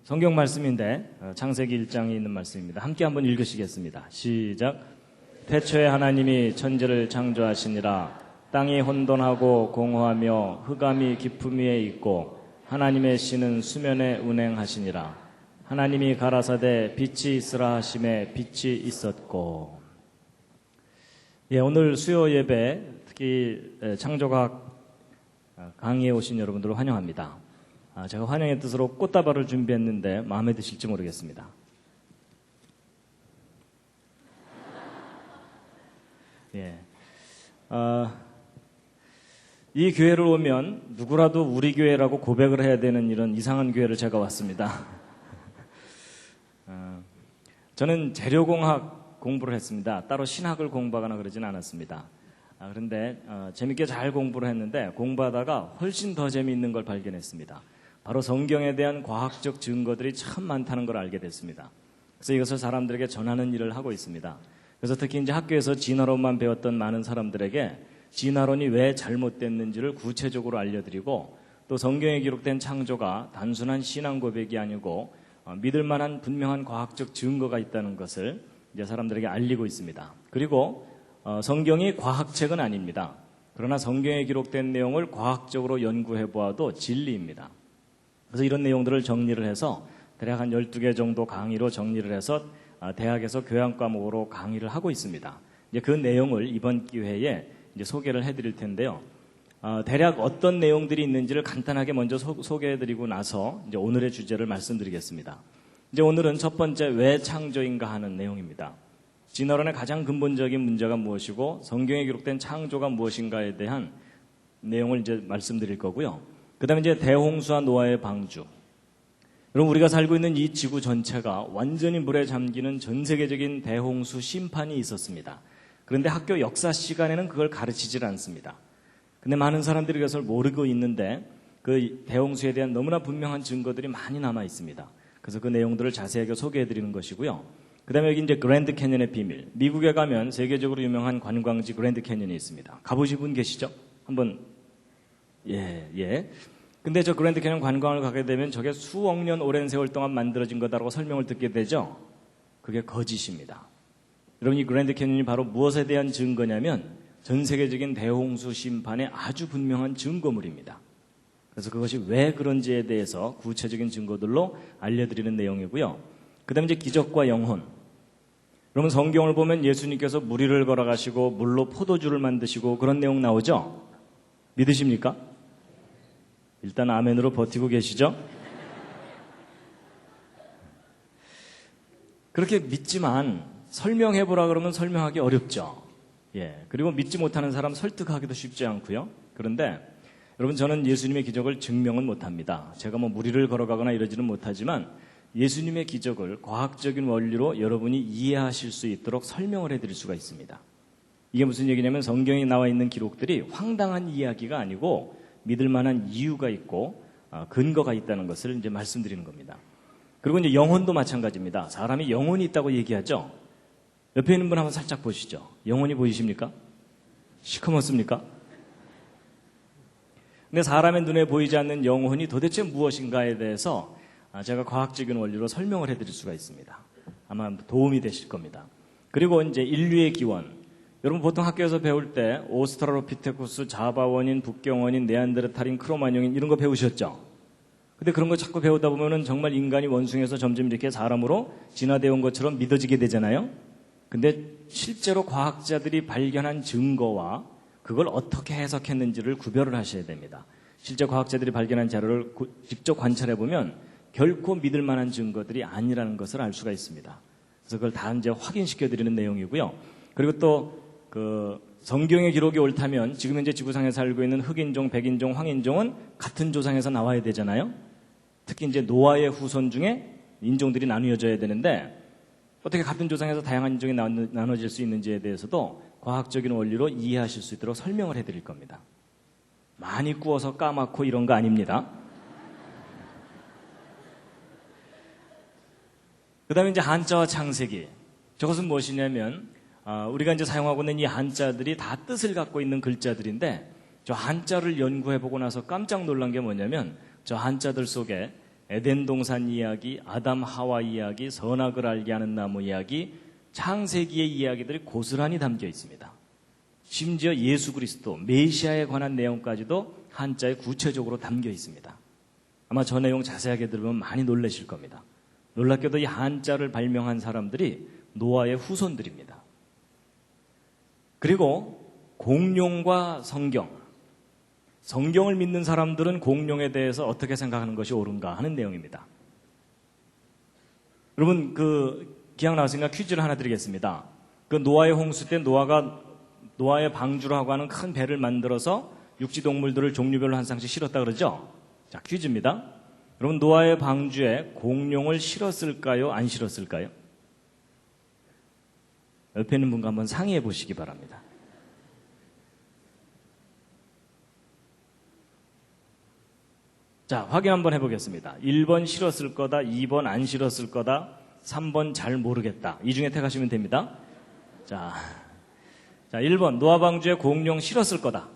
성경 말씀인데 창세기 1장에 있는 말씀입니다. 함께 한번 읽으시겠습니다. 시작. 태초에 하나님이 천지를 창조하시니라. 땅이 혼돈하고 공허하며 흑암이 깊음 위에 있고 하나님의 신은 수면에 운행하시니라. 하나님이 가라사대 빛이 있으라 하심에 빛이 있었고. 오늘 수요 예배 특히 창조과학 강의에 오신 여러분들을 환영합니다. 제가 환영의 뜻으로 꽃다발을 준비했는데 마음에 드실지 모르겠습니다. 이 교회를 오면 누구라도 우리 교회라고 고백을 해야 되는 이런 이상한 교회를 제가 왔습니다. 저는 재료공학 공부를 했습니다. 따로 신학을 공부하거나 그러진 않았습니다. 그런데 재밌게 잘 공부를 했는데 공부하다가 훨씬 더 재미있는 걸 발견했습니다. 바로 성경에 대한 과학적 증거들이 참 많다는 걸 알게 됐습니다. 그래서 이것을 사람들에게 전하는 일을 하고 있습니다. 그래서 특히 이제 학교에서 진화론만 배웠던 많은 사람들에게 진화론이 왜 잘못됐는지를 구체적으로 알려드리고 또 성경에 기록된 창조가 단순한 신앙 고백이 아니고 믿을 만한 분명한 과학적 증거가 있다는 것을 이제 사람들에게 알리고 있습니다. 그리고 성경이 과학책은 아닙니다. 그러나 성경에 기록된 내용을 과학적으로 연구해 보아도 진리입니다. 그래서 이런 내용들을 정리를 해서 대략 한 12개 정도 강의로 정리를 해서 대학에서 교양 과목으로 강의를 하고 있습니다. 이제 그 내용을 이번 기회에 이제 소개를 해드릴 텐데요. 대략 어떤 내용들이 있는지를 간단하게 먼저 소개해드리고 나서 이제 오늘의 주제를 말씀드리겠습니다. 이제 오늘은 첫 번째 왜 창조인가 하는 내용입니다. 진화론의 가장 근본적인 문제가 무엇이고 성경에 기록된 창조가 무엇인가에 대한 내용을 이제 말씀드릴 거고요. 그 다음에 이제 대홍수와 노아의 방주. 여러분 우리가 살고 있는 이 지구 전체가 완전히 물에 잠기는 전 세계적인 대홍수 심판이 있었습니다. 그런데 학교 역사 시간에는 그걸 가르치질 않습니다. 근데 많은 사람들이 그것을 모르고 있는데 그 대홍수에 대한 너무나 분명한 증거들이 많이 남아 있습니다. 그래서 그 내용들을 자세하게 소개해 드리는 것이고요. 그 다음에 여기 이제 그랜드 캐년의 비밀. 미국에 가면 세계적으로 유명한 관광지 그랜드 캐년이 있습니다. 가보신 분 계시죠? 한번, 예. 근데 저 그랜드 캐년 관광을 가게 되면 저게 수억 년 오랜 세월 동안 만들어진 거다라고 설명을 듣게 되죠? 그게 거짓입니다. 여러분 이 그랜드 캐년이 바로 무엇에 대한 증거냐면 전 세계적인 대홍수 심판의 아주 분명한 증거물입니다. 그래서 그것이 왜 그런지에 대해서 구체적인 증거들로 알려드리는 내용이고요. 그 다음에 이제 기적과 영혼. 여러분 성경을 보면 예수님께서 물 위를 걸어가시고 물로 포도주를 만드시고 그런 내용 나오죠? 믿으십니까? 일단 아멘으로 버티고 계시죠? 그렇게 믿지만 설명해보라 그러면 설명하기 어렵죠. 그리고 믿지 못하는 사람 설득하기도 쉽지 않고요. 그런데 여러분 저는 예수님의 기적을 증명은 못합니다. 제가 뭐 물 위를 걸어가거나 이러지는 못하지만 예수님의 기적을 과학적인 원리로 여러분이 이해하실 수 있도록 설명을 해드릴 수가 있습니다. 이게 무슨 얘기냐면 성경에 나와 있는 기록들이 황당한 이야기가 아니고 믿을 만한 이유가 있고 근거가 있다는 것을 이제 말씀드리는 겁니다. 그리고 이제 영혼도 마찬가지입니다. 사람이 영혼이 있다고 얘기하죠. 옆에 있는 분 한번 살짝 보시죠. 영혼이 보이십니까? 시커멓습니까? 근데 사람의 눈에 보이지 않는 영혼이 도대체 무엇인가에 대해서 제가 과학적인 원리로 설명을 해드릴 수가 있습니다. 아마 도움이 되실 겁니다. 그리고 이제 인류의 기원. 여러분 보통 학교에서 배울 때 오스트랄로피테쿠스, 자바원인, 북경원인, 네안데르탈인, 크로마뇽인 이런 거 배우셨죠? 근데 그런 거 자꾸 배우다 보면은 정말 인간이 원숭이에서 점점 이렇게 사람으로 진화되어 온 것처럼 믿어지게 되잖아요? 근데 실제로 과학자들이 발견한 증거와 그걸 어떻게 해석했는지를 구별을 하셔야 됩니다. 실제 과학자들이 발견한 자료를 직접 관찰해 보면 결코 믿을 만한 증거들이 아니라는 것을 알 수가 있습니다. 그래서 그걸 다 이제 확인시켜 드리는 내용이고요. 그리고 또 성경의 기록이 옳다면 지금 현재 지구상에 살고 있는 흑인종, 백인종, 황인종은 같은 조상에서 나와야 되잖아요. 특히 이제 노아의 후손 중에 인종들이 나누어져야 되는데 어떻게 같은 조상에서 다양한 인종이 나눠질 수 있는지에 대해서도 과학적인 원리로 이해하실 수 있도록 설명을 해드릴 겁니다. 많이 구워서 까맣고 이런 거 아닙니다. 그 다음에 이제 한자와 창세기. 저것은 무엇이냐면 우리가 이제 사용하고 있는 이 한자들이 다 뜻을 갖고 있는 글자들인데 저 한자를 연구해보고 나서 깜짝 놀란 게 뭐냐면 저 한자들 속에 에덴 동산 이야기, 아담 하와 이야기, 선악을 알게 하는 나무 이야기, 창세기의 이야기들이 고스란히 담겨 있습니다. 심지어 예수 그리스도, 메시아에 관한 내용까지도 한자에 구체적으로 담겨 있습니다. 아마 저 내용 자세하게 들으면 많이 놀라실 겁니다. 놀랍게도 이 한자를 발명한 사람들이 노아의 후손들입니다. 그리고 공룡과 성경을 믿는 사람들은 공룡에 대해서 어떻게 생각하는 것이 옳은가 하는 내용입니다. 여러분 기왕 나왔으니까 퀴즈를 하나 드리겠습니다. 노아의 홍수 때 노아가 노아의 방주라고 하는 큰 배를 만들어서 육지동물들을 종류별로 한 쌍씩 실었다 그러죠? 자, 퀴즈입니다. 여러분, 노아의 방주에 공룡을 실었을까요? 안 실었을까요? 옆에 있는 분과 한번 상의해 보시기 바랍니다. 자, 확인 한번 해보겠습니다. 1번 실었을 거다, 2번 안 실었을 거다, 3번 잘 모르겠다. 이 중에 택하시면 됩니다. 자, 1번 노아 방주에 공룡 실었을 거다.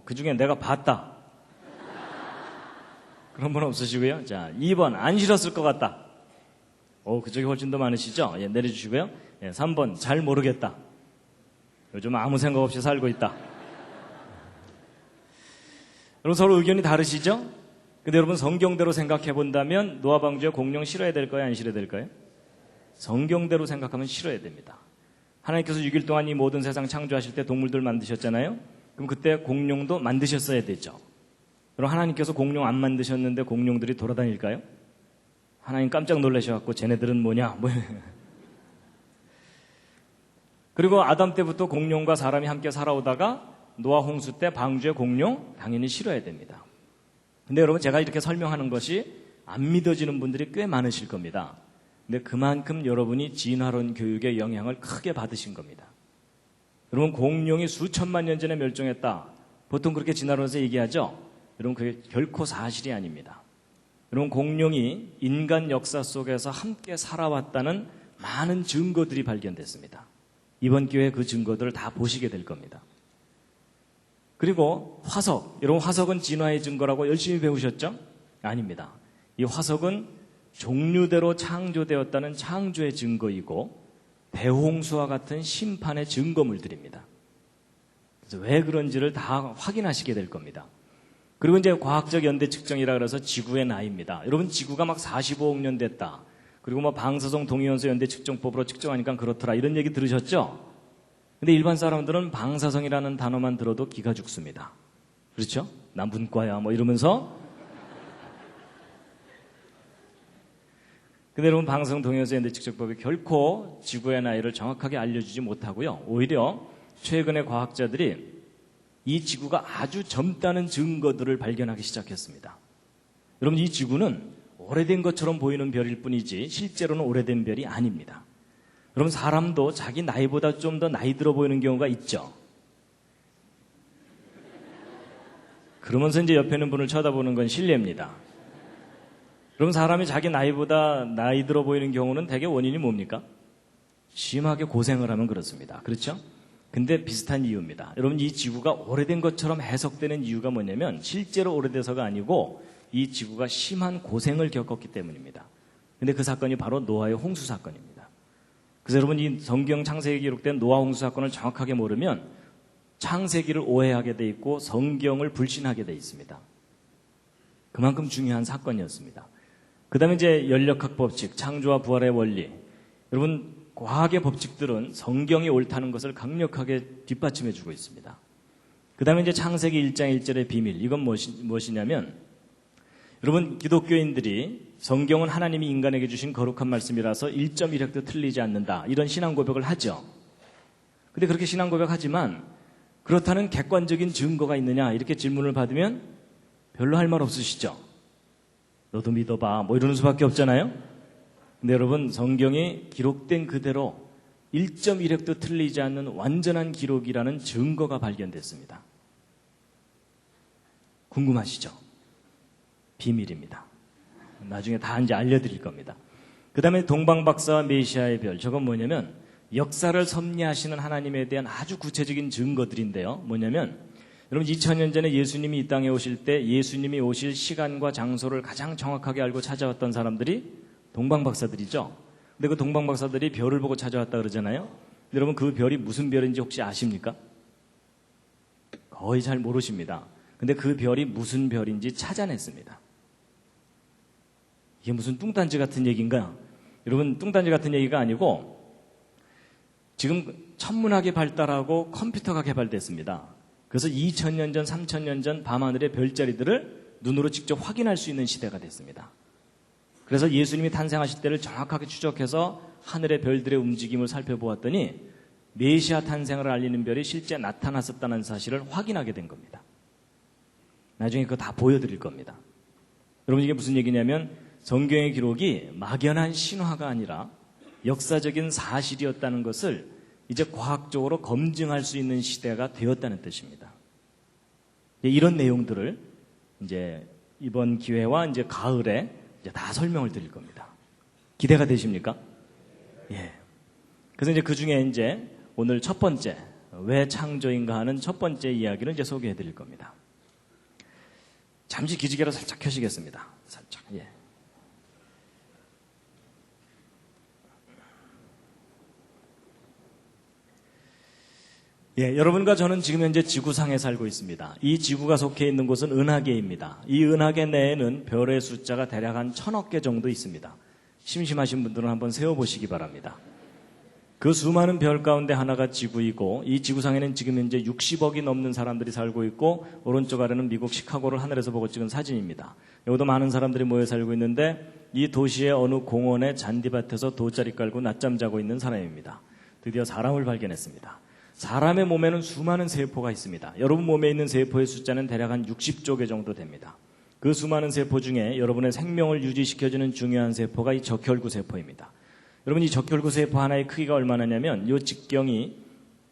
그 중에 내가 봤다. 그런 분 없으시고요. 자, 2번 안 실었을 것 같다. 그쪽이 훨씬 더 많으시죠? 예, 내려주시고요. 예, 3번 잘 모르겠다. 요즘 아무 생각 없이 살고 있다. 여러분 서로 의견이 다르시죠? 근데 여러분 성경대로 생각해 본다면 노아 방주에 공룡 실어야 될까요? 안 실어야 될까요? 성경대로 생각하면 실어야 됩니다. 하나님께서 6일 동안 이 모든 세상 창조하실 때 동물들 만드셨잖아요. 그럼 그때 공룡도 만드셨어야 되죠. 그럼 하나님께서 공룡 안 만드셨는데 공룡들이 돌아다닐까요? 하나님 깜짝 놀라셔갖고 쟤네들은 뭐냐? 그리고 아담 때부터 공룡과 사람이 함께 살아오다가 노아 홍수 때 방주에 공룡 당연히 실어야 됩니다. 근데 여러분 제가 이렇게 설명하는 것이 안 믿어지는 분들이 꽤 많으실 겁니다. 근데 그만큼 여러분이 진화론 교육의 영향을 크게 받으신 겁니다. 여러분 공룡이 수천만 년 전에 멸종했다. 보통 그렇게 진화론에서 얘기하죠. 여러분 그게 결코 사실이 아닙니다. 여러분 공룡이 인간 역사 속에서 함께 살아왔다는 많은 증거들이 발견됐습니다. 이번 기회에 그 증거들을 다 보시게 될 겁니다. 그리고 화석, 여러분 화석은 진화의 증거라고 열심히 배우셨죠? 아닙니다. 이 화석은 종류대로 창조되었다는 창조의 증거이고 대홍수와 같은 심판의 증거물들입니다. 그래서 왜 그런지를 다 확인하시게 될 겁니다. 그리고 이제 과학적 연대 측정이라 그래서 지구의 나이입니다. 여러분 지구가 막 45억 년 됐다. 그리고 뭐 방사성 동위원소 연대 측정법으로 측정하니까 그렇더라. 이런 얘기 들으셨죠? 근데 일반 사람들은 방사성이라는 단어만 들어도 기가 죽습니다. 그렇죠? 난 문과야 뭐 이러면서. 근데 여러분 방사성 동위원소 연대 측정법이 결코 지구의 나이를 정확하게 알려주지 못하고요. 오히려 최근에 과학자들이 이 지구가 아주 젊다는 증거들을 발견하기 시작했습니다. 여러분 이 지구는 오래된 것처럼 보이는 별일 뿐이지 실제로는 오래된 별이 아닙니다. 여러분 사람도 자기 나이보다 좀 더 나이 들어 보이는 경우가 있죠. 그러면서 이제 옆에 있는 분을 쳐다보는 건 실례입니다. 여러분 사람이 자기 나이보다 나이 들어 보이는 경우는 대개 원인이 뭡니까? 심하게 고생을 하면 그렇습니다. 그렇죠? 근데 비슷한 이유입니다. 여러분 이 지구가 오래된 것처럼 해석되는 이유가 뭐냐면 실제로 오래돼서가 아니고 이 지구가 심한 고생을 겪었기 때문입니다. 근데 그 사건이 바로 노아의 홍수 사건입니다. 그래서 여러분 이 성경 창세기에 기록된 노아 홍수 사건을 정확하게 모르면 창세기를 오해하게 돼 있고 성경을 불신하게 돼 있습니다. 그만큼 중요한 사건이었습니다. 그 다음에 이제 연력학 법칙, 창조와 부활의 원리. 여러분 과학의 법칙들은 성경이 옳다는 것을 강력하게 뒷받침해 주고 있습니다. 그 다음에 이제 창세기 1장 1절의 비밀. 이건 무엇이냐면 여러분 기독교인들이 성경은 하나님이 인간에게 주신 거룩한 말씀이라서 1.1획도 틀리지 않는다. 이런 신앙 고백을 하죠. 근데 그렇게 신앙 고백하지만 그렇다는 객관적인 증거가 있느냐 이렇게 질문을 받으면 별로 할 말 없으시죠. 너도 믿어봐 뭐 이러는 수밖에 없잖아요. 근데 여러분 성경이 기록된 그대로 1.1획도 틀리지 않는 완전한 기록이라는 증거가 발견됐습니다. 궁금하시죠? 비밀입니다. 나중에 다 이제 알려드릴 겁니다. 그 다음에 동방박사와 메시아의 별. 저건 뭐냐면 역사를 섭리하시는 하나님에 대한 아주 구체적인 증거들인데요. 뭐냐면 여러분 2000년 전에 예수님이 이 땅에 오실 때 예수님이 오실 시간과 장소를 가장 정확하게 알고 찾아왔던 사람들이 동방박사들이죠. 근데 그 동방박사들이 별을 보고 찾아왔다 그러잖아요. 여러분 그 별이 무슨 별인지 혹시 아십니까? 거의 잘 모르십니다. 근데 그 별이 무슨 별인지 찾아냈습니다. 이게 무슨 뚱딴지 같은 얘기인가? 여러분 뚱딴지 같은 얘기가 아니고 지금 천문학이 발달하고 컴퓨터가 개발됐습니다. 그래서 2000년 전, 3000년 전 밤하늘의 별자리들을 눈으로 직접 확인할 수 있는 시대가 됐습니다. 그래서 예수님이 탄생하실 때를 정확하게 추적해서 하늘의 별들의 움직임을 살펴보았더니 메시아 탄생을 알리는 별이 실제 나타났었다는 사실을 확인하게 된 겁니다. 나중에 그거 다 보여드릴 겁니다. 여러분 이게 무슨 얘기냐면 성경의 기록이 막연한 신화가 아니라 역사적인 사실이었다는 것을 이제 과학적으로 검증할 수 있는 시대가 되었다는 뜻입니다. 이런 내용들을 이제 이번 기회와 이제 가을에 이제 다 설명을 드릴 겁니다. 기대가 되십니까? 예. 그래서 이제 그 중에 이제 오늘 첫 번째, 왜 창조인가 하는 첫 번째 이야기를 이제 소개해 드릴 겁니다. 잠시 기지개로 살짝 켜시겠습니다. 살짝, 예. 예, 여러분과 저는 지금 현재 지구상에 살고 있습니다. 이 지구가 속해 있는 곳은 은하계입니다. 이 은하계 내에는 별의 숫자가 대략 한 1000억 개 정도 있습니다. 심심하신 분들은 한번 세어보시기 바랍니다. 그 수많은 별 가운데 하나가 지구이고 이 지구상에는 지금 현재 60억이 넘는 사람들이 살고 있고 오른쪽 아래는 미국 시카고를 하늘에서 보고 찍은 사진입니다. 여기도 많은 사람들이 모여 살고 있는데 이 도시의 어느 공원의 잔디밭에서 돗자리 깔고 낮잠 자고 있는 사람입니다. 드디어 사람을 발견했습니다. 사람의 몸에는 수많은 세포가 있습니다. 여러분 몸에 있는 세포의 숫자는 대략 한 60조 개 정도 됩니다. 그 수많은 세포 중에 여러분의 생명을 유지시켜주는 중요한 세포가 이 적혈구 세포입니다. 여러분 이 적혈구 세포 하나의 크기가 얼마나냐면 이 직경이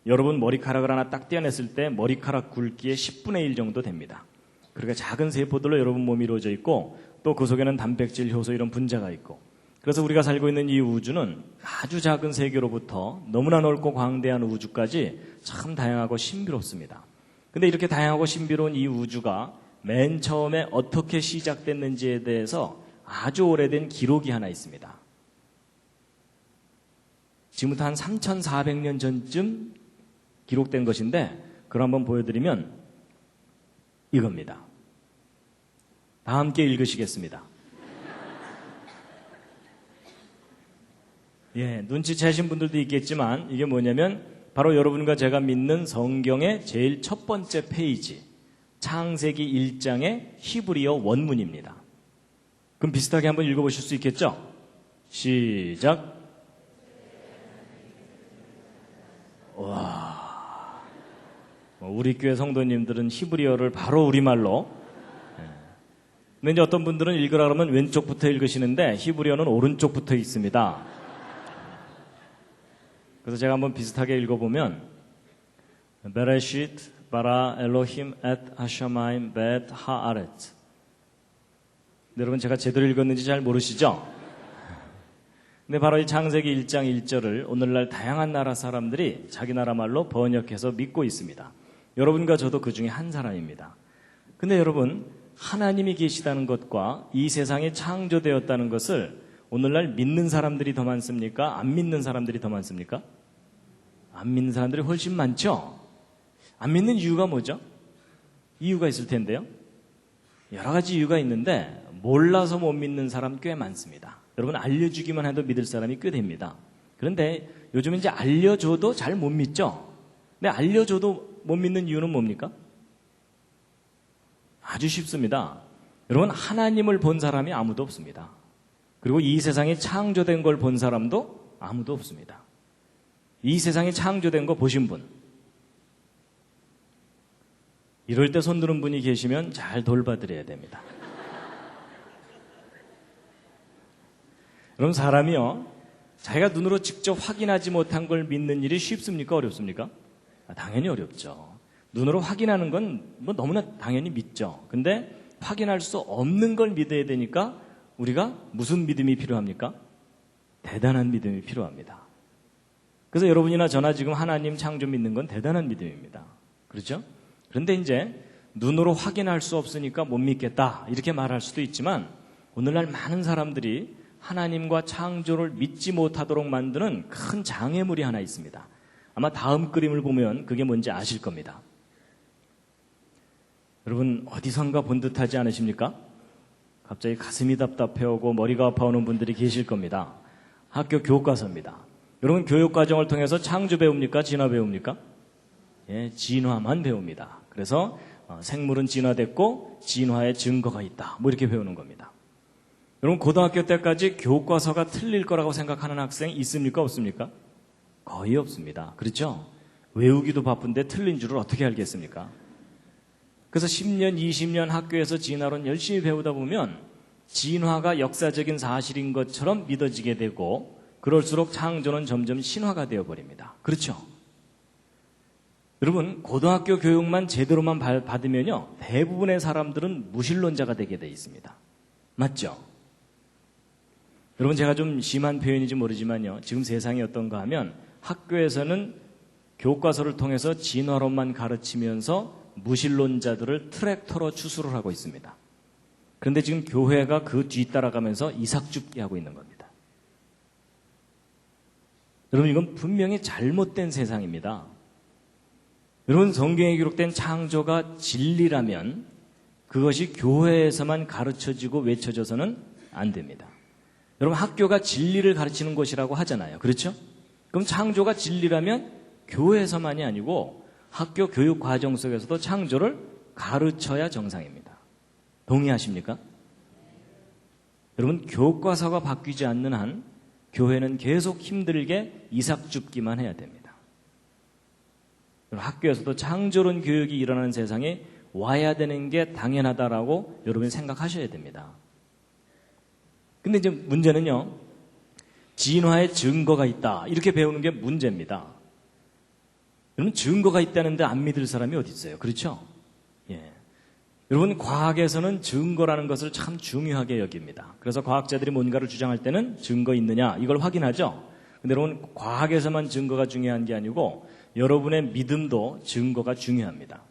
여러분 머리카락을 하나 딱 떼어냈을 때 머리카락 굵기의 10분의 1 정도 됩니다. 그러니까 작은 세포들로 여러분 몸이 이루어져 있고 또 그 속에는 단백질, 효소 이런 분자가 있고 그래서 우리가 살고 있는 이 우주는 아주 작은 세계로부터 너무나 넓고 광대한 우주까지 참 다양하고 신비롭습니다. 근데 이렇게 다양하고 신비로운 이 우주가 맨 처음에 어떻게 시작됐는지에 대해서 아주 오래된 기록이 하나 있습니다. 지금부터 한 3400년 전쯤 기록된 것인데 그걸 한번 보여드리면 이겁니다. 다 함께 읽으시겠습니다. 예, 눈치채신 분들도 있겠지만 이게 뭐냐면 바로 여러분과 제가 믿는 성경의 제일 첫 번째 페이지 창세기 1장의 히브리어 원문입니다. 그럼 비슷하게 한번 읽어보실 수 있겠죠? 시작. 와, 우리 교회 성도님들은 히브리어를 바로 우리말로. 근데 이제 어떤 분들은 읽으라 그러면 왼쪽부터 읽으시는데 히브리어는 오른쪽부터 있습니다. 그래서 제가 한번 비슷하게 읽어보면 베레시트 바라 엘로힘 엣 하샤마임 벳 하아렛. 여러분 제가 제대로 읽었는지 잘 모르시죠? 근데 바로 이 창세기 1장 1절을 오늘날 다양한 나라 사람들이 자기 나라 말로 번역해서 믿고 있습니다. 여러분과 저도 그 중에 한 사람입니다. 근데 여러분 하나님이 계시다는 것과 이 세상이 창조되었다는 것을 오늘날 믿는 사람들이 더 많습니까? 안 믿는 사람들이 더 많습니까? 안 믿는 사람들이 훨씬 많죠? 안 믿는 이유가 뭐죠? 이유가 있을 텐데요. 여러 가지 이유가 있는데 몰라서 못 믿는 사람 꽤 많습니다. 여러분 알려주기만 해도 믿을 사람이 꽤 됩니다. 그런데 요즘 이제 알려줘도 잘 못 믿죠? 근데 알려줘도 못 믿는 이유는 뭡니까? 아주 쉽습니다. 여러분 하나님을 본 사람이 아무도 없습니다. 그리고 이 세상이 창조된 걸 본 사람도 아무도 없습니다. 이 세상이 창조된 거 보신 분. 이럴 때 손 드는 분이 계시면 잘 돌봐드려야 됩니다. 여러분 사람이요. 자기가 눈으로 직접 확인하지 못한 걸 믿는 일이 쉽습니까? 어렵습니까? 당연히 어렵죠. 눈으로 확인하는 건 뭐 너무나 당연히 믿죠. 근데 확인할 수 없는 걸 믿어야 되니까 우리가 무슨 믿음이 필요합니까? 대단한 믿음이 필요합니다. 그래서 여러분이나 저나 지금 하나님 창조 믿는 건 대단한 믿음입니다. 그렇죠? 그런데 이제 눈으로 확인할 수 없으니까 못 믿겠다 이렇게 말할 수도 있지만 오늘날 많은 사람들이 하나님과 창조를 믿지 못하도록 만드는 큰 장애물이 하나 있습니다. 아마 다음 그림을 보면 그게 뭔지 아실 겁니다. 여러분 어디선가 본 듯하지 않으십니까? 갑자기 가슴이 답답해오고 머리가 아파오는 분들이 계실 겁니다. 학교 교과서입니다. 여러분 교육과정을 통해서 창조 배웁니까? 진화 배웁니까? 예, 진화만 배웁니다. 그래서 생물은 진화됐고 진화의 증거가 있다. 뭐 이렇게 배우는 겁니다. 여러분 고등학교 때까지 교과서가 틀릴 거라고 생각하는 학생 있습니까? 없습니까? 거의 없습니다. 그렇죠? 외우기도 바쁜데 틀린 줄을 어떻게 알겠습니까? 그래서 10년, 20년 학교에서 진화론 열심히 배우다 보면 진화가 역사적인 사실인 것처럼 믿어지게 되고 그럴수록 창조는 점점 신화가 되어버립니다. 그렇죠? 여러분 고등학교 교육만 제대로만 받으면요 대부분의 사람들은 무신론자가 되게 돼 있습니다. 맞죠? 여러분 제가 좀 심한 표현인지 모르지만요 지금 세상이 어떤가 하면 학교에서는 교과서를 통해서 진화론만 가르치면서 무신론자들을 트랙터로 추수를 하고 있습니다. 그런데 지금 교회가 그 뒤따라가면서 이삭줍기 하고 있는 겁니다. 여러분 이건 분명히 잘못된 세상입니다. 여러분 성경에 기록된 창조가 진리라면 그것이 교회에서만 가르쳐지고 외쳐져서는 안 됩니다. 여러분 학교가 진리를 가르치는 곳이라고 하잖아요. 그렇죠? 그럼 창조가 진리라면 교회에서만이 아니고 학교 교육 과정 속에서도 창조를 가르쳐야 정상입니다. 동의하십니까? 여러분 교과서가 바뀌지 않는 한 교회는 계속 힘들게 이삭줍기만 해야 됩니다. 학교에서도 창조론 교육이 일어나는 세상에 와야 되는 게 당연하다라고 여러분이 생각하셔야 됩니다. 근데 이제 문제는요, 진화의 증거가 있다. 이렇게 배우는 게 문제입니다. 여러분, 증거가 있다는데 안 믿을 사람이 어디 있어요? 그렇죠? 예. 여러분, 과학에서는 증거라는 것을 참 중요하게 여깁니다. 그래서 과학자들이 뭔가를 주장할 때는 증거 있느냐, 이걸 확인하죠? 근데 여러분, 과학에서만 증거가 중요한 게 아니고 여러분의 믿음도 증거가 중요합니다.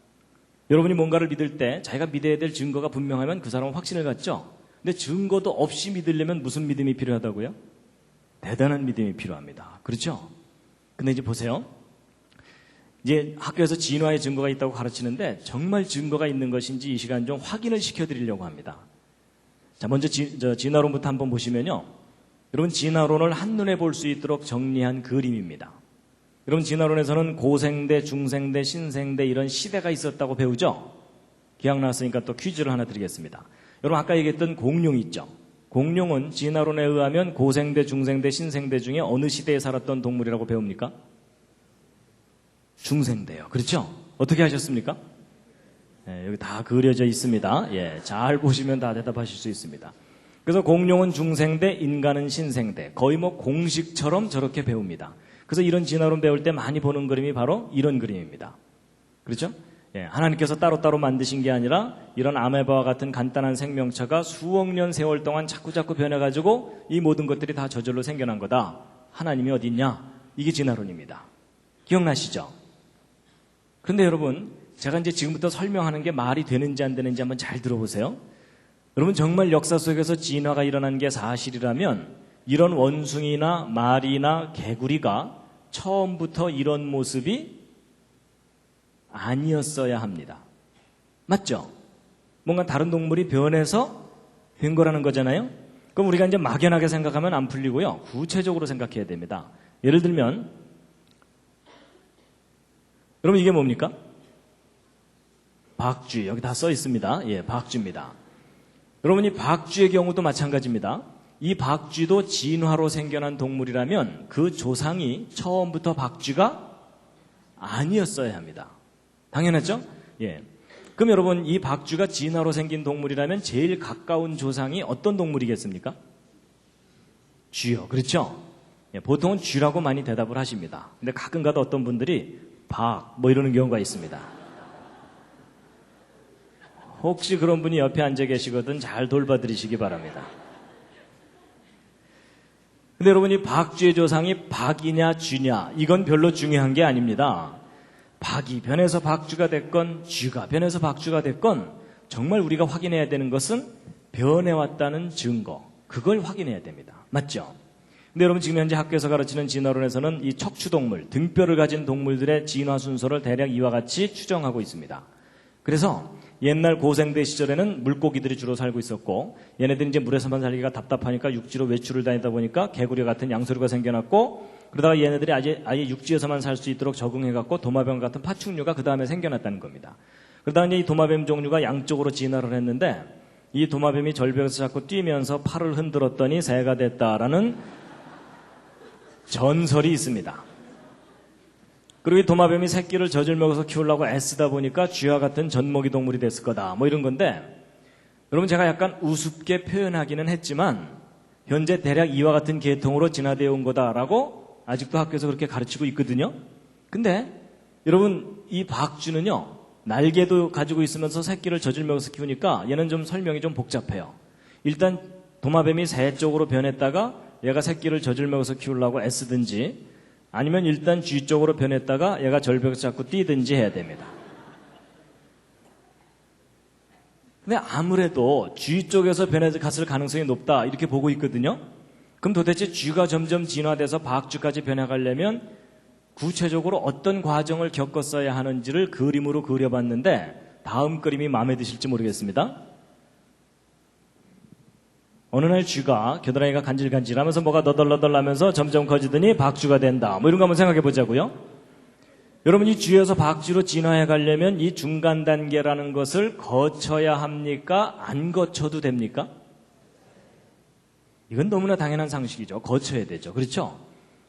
여러분이 뭔가를 믿을 때 자기가 믿어야 될 증거가 분명하면 그 사람은 확신을 갖죠? 근데 증거도 없이 믿으려면 무슨 믿음이 필요하다고요? 대단한 믿음이 필요합니다. 그렇죠? 근데 이제 보세요. 이제 학교에서 진화의 증거가 있다고 가르치는데 정말 증거가 있는 것인지 이 시간 좀 확인을 시켜드리려고 합니다. 자, 먼저 진화론부터 한번 보시면요. 여러분, 진화론을 한눈에 볼 수 있도록 정리한 그림입니다. 여러분, 진화론에서는 고생대, 중생대, 신생대 이런 시대가 있었다고 배우죠? 기억났으니까 또 퀴즈를 하나 드리겠습니다. 여러분, 아까 얘기했던 공룡 있죠? 공룡은 진화론에 의하면 고생대, 중생대, 신생대 중에 어느 시대에 살았던 동물이라고 배웁니까? 중생대요. 그렇죠? 어떻게 하셨습니까? 네, 여기 다 그려져 있습니다. 예, 잘 보시면 다 대답하실 수 있습니다. 그래서 공룡은 중생대, 인간은 신생대. 거의 뭐 공식처럼 저렇게 배웁니다. 그래서 이런 진화론 배울 때 많이 보는 그림이 바로 이런 그림입니다. 그렇죠? 예, 하나님께서 따로따로 만드신 게 아니라 이런 아메바와 같은 간단한 생명체가 수억 년 세월 동안 자꾸자꾸 변해가지고 이 모든 것들이 다 저절로 생겨난 거다. 하나님이 어디 있냐? 이게 진화론입니다. 기억나시죠? 그런데 여러분, 제가 이제 지금부터 설명하는 게 말이 되는지 안 되는지 한번 잘 들어보세요. 여러분, 정말 역사 속에서 진화가 일어난 게 사실이라면 이런 원숭이나 말이나 개구리가 처음부터 이런 모습이 아니었어야 합니다. 맞죠? 뭔가 다른 동물이 변해서 된 거라는 거잖아요? 그럼 우리가 이제 막연하게 생각하면 안 풀리고요. 구체적으로 생각해야 됩니다. 예를 들면, 여러분 이게 뭡니까? 박쥐. 여기 다 써 있습니다. 예, 박쥐입니다. 여러분 이 박쥐의 경우도 마찬가지입니다. 이 박쥐도 진화로 생겨난 동물이라면 그 조상이 처음부터 박쥐가 아니었어야 합니다. 당연하죠? 예. 그럼 여러분 이 박쥐가 진화로 생긴 동물이라면 제일 가까운 조상이 어떤 동물이겠습니까? 쥐요. 그렇죠? 예, 보통은 쥐라고 많이 대답을 하십니다. 근데 가끔가다 어떤 분들이 뭐 이러는 경우가 있습니다. 혹시 그런 분이 옆에 앉아 계시거든 잘 돌봐드리시기 바랍니다. 근데 여러분 이 박쥐의 조상이 박이냐 쥐냐 이건 별로 중요한 게 아닙니다. 박이 변해서 박쥐가 됐건 쥐가 변해서 박쥐가 됐건 정말 우리가 확인해야 되는 것은 변해왔다는 증거, 그걸 확인해야 됩니다. 맞죠? 근데 여러분 지금 현재 학교에서 가르치는 진화론에서는 이 척추동물, 등뼈를 가진 동물들의 진화 순서를 대략 이와 같이 추정하고 있습니다. 그래서 옛날 고생대 시절에는 물고기들이 주로 살고 있었고, 얘네들이 이제 물에서만 살기가 답답하니까 육지로 외출을 다니다 보니까 개구리 같은 양서류가 생겨났고, 그러다가 얘네들이 아예 육지에서만 살 수 있도록 적응해갖고 도마뱀 같은 파충류가 그 다음에 생겨났다는 겁니다. 그러다가 이제 이 도마뱀 종류가 양쪽으로 진화를 했는데, 이 도마뱀이 절벽에서 자꾸 뛰면서 팔을 흔들었더니 새가 됐다라는 전설이 있습니다. 그리고 이 도마뱀이 새끼를 젖을 먹어서 키우려고 애쓰다 보니까 쥐와 같은 젖먹이 동물이 됐을 거다, 뭐 이런 건데, 여러분 제가 약간 우습게 표현하기는 했지만 현재 대략 이와 같은 계통으로 진화되어 온 거다라고 아직도 학교에서 그렇게 가르치고 있거든요. 근데 여러분 이 박쥐는요, 날개도 가지고 있으면서 새끼를 젖을 먹어서 키우니까 얘는 좀 설명이 좀 복잡해요. 일단 도마뱀이 새 쪽으로 변했다가 얘가 새끼를 젖을 먹어서 키우려고 애쓰든지, 아니면 일단 쥐 쪽으로 변했다가 얘가 절벽에서 자꾸 뛰든지 해야 됩니다. 근데 아무래도 쥐 쪽에서 변해서 갔을 가능성이 높다 이렇게 보고 있거든요. 그럼 도대체 쥐가 점점 진화돼서 박쥐까지 변해가려면 구체적으로 어떤 과정을 겪었어야 하는지를 그림으로 그려봤는데 다음 그림이 마음에 드실지 모르겠습니다. 어느 날 쥐가, 겨드랑이가 간질간질하면서 뭐가 너덜너덜하면서 점점 커지더니 박쥐가 된다, 뭐 이런 거 한번 생각해 보자고요. 여러분 이 쥐에서 박쥐로 진화해 가려면 이 중간 단계라는 것을 거쳐야 합니까? 안 거쳐도 됩니까? 이건 너무나 당연한 상식이죠. 거쳐야 되죠. 그렇죠?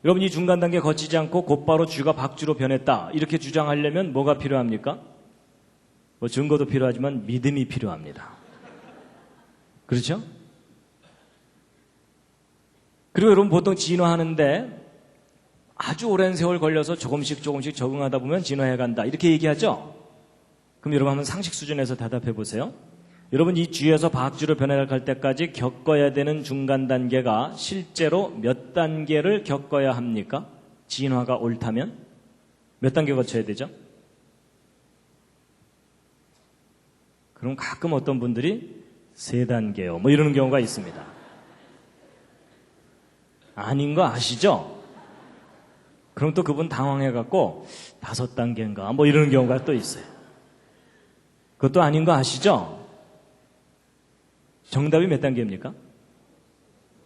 여러분 이 중간 단계 거치지 않고 곧바로 쥐가 박쥐로 변했다 이렇게 주장하려면 뭐가 필요합니까? 뭐 증거도 필요하지만 믿음이 필요합니다. 그렇죠? 그리고 여러분 보통 진화하는데 아주 오랜 세월 걸려서 조금씩 적응하다 보면 진화해 간다 이렇게 얘기하죠? 그럼 여러분 한번 상식 수준에서 대답해 보세요. 여러분 이 쥐에서 박쥐로 변해갈 때까지 겪어야 되는 중간 단계가 실제로 몇 단계를 겪어야 합니까? 진화가 옳다면? 몇 단계 거쳐야 되죠? 그럼 가끔 어떤 분들이 3단계요 뭐 이러는 경우가 있습니다. 아닌 거 아시죠? 그럼 또 그분 당황해갖고 5단계인가 뭐 이러는 경우가 또 있어요. 그것도 아닌 거 아시죠? 정답이 몇 단계입니까?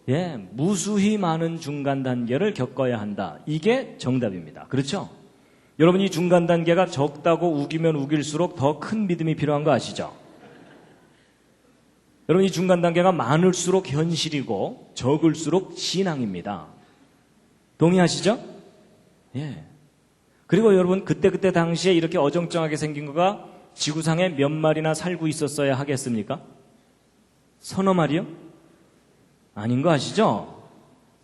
예, 무수히 많은 중간 단계를 겪어야 한다. 이게 정답입니다. 그렇죠? 여러분 이 중간 단계가 적다고 우기면 우길수록 더 큰 믿음이 필요한 거 아시죠? 여러분 이 중간 단계가 많을수록 현실이고 적을수록 신앙입니다. 동의하시죠? 예. 그리고 여러분 그때 당시에 이렇게 어정쩡하게 생긴 거가 지구상에 몇 마리나 살고 있었어야 하겠습니까? 서너 마리요? 아닌 거 아시죠?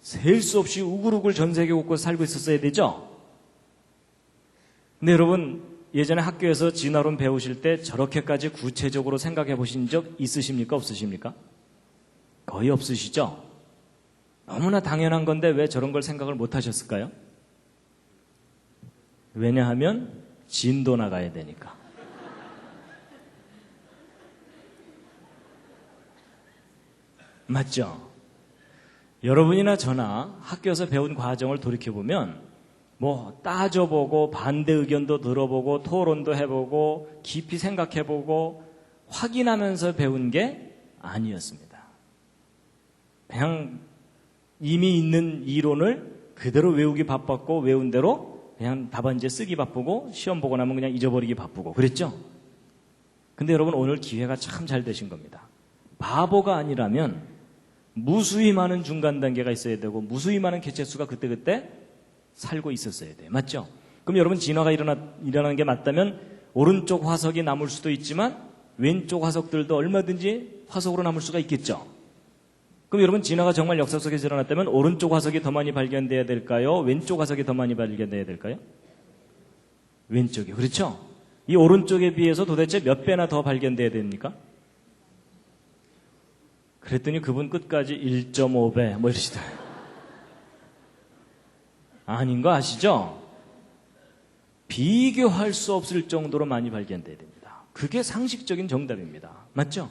셀 수 없이 우글우글 전 세계 곳곳에 살고 있었어야 되죠? 근데 여러분 예전에 학교에서 진화론 배우실 때 저렇게까지 구체적으로 생각해 보신 적 있으십니까? 없으십니까? 거의 없으시죠? 너무나 당연한 건데 왜 저런 걸 생각을 못 하셨을까요? 왜냐하면 진도 나가야 되니까. 맞죠? 여러분이나 저나 학교에서 배운 과정을 돌이켜보면 뭐 따져보고 반대 의견도 들어보고 토론도 해보고 깊이 생각해보고 확인하면서 배운 게 아니었습니다. 그냥 이미 있는 이론을 그대로 외우기 바빴고 외운 대로 그냥 답안지에 쓰기 바쁘고 시험 보고 나면 그냥 잊어버리기 바쁘고 그랬죠? 근데 여러분 오늘 기회가 참 잘 되신 겁니다. 바보가 아니라면 무수히 많은 중간 단계가 있어야 되고 무수히 많은 개체수가 그때그때 살고 있었어야 돼요. 맞죠? 그럼 여러분 진화가 일어나는 게 맞다면 오른쪽 화석이 남을 수도 있지만 왼쪽 화석들도 얼마든지 화석으로 남을 수가 있겠죠? 그럼 여러분 진화가 정말 역사 속에서 일어났다면 오른쪽 화석이 더 많이 발견돼야 될까요? 왼쪽 화석이 더 많이 발견돼야 될까요? 왼쪽이요. 그렇죠? 이 오른쪽에 비해서 도대체 몇 배나 더 발견돼야 됩니까? 그랬더니 그분 끝까지 1.5배 뭐 이러시더라고요. 아닌 거 아시죠? 비교할 수 없을 정도로 많이 발견돼야 됩니다. 그게 상식적인 정답입니다. 맞죠?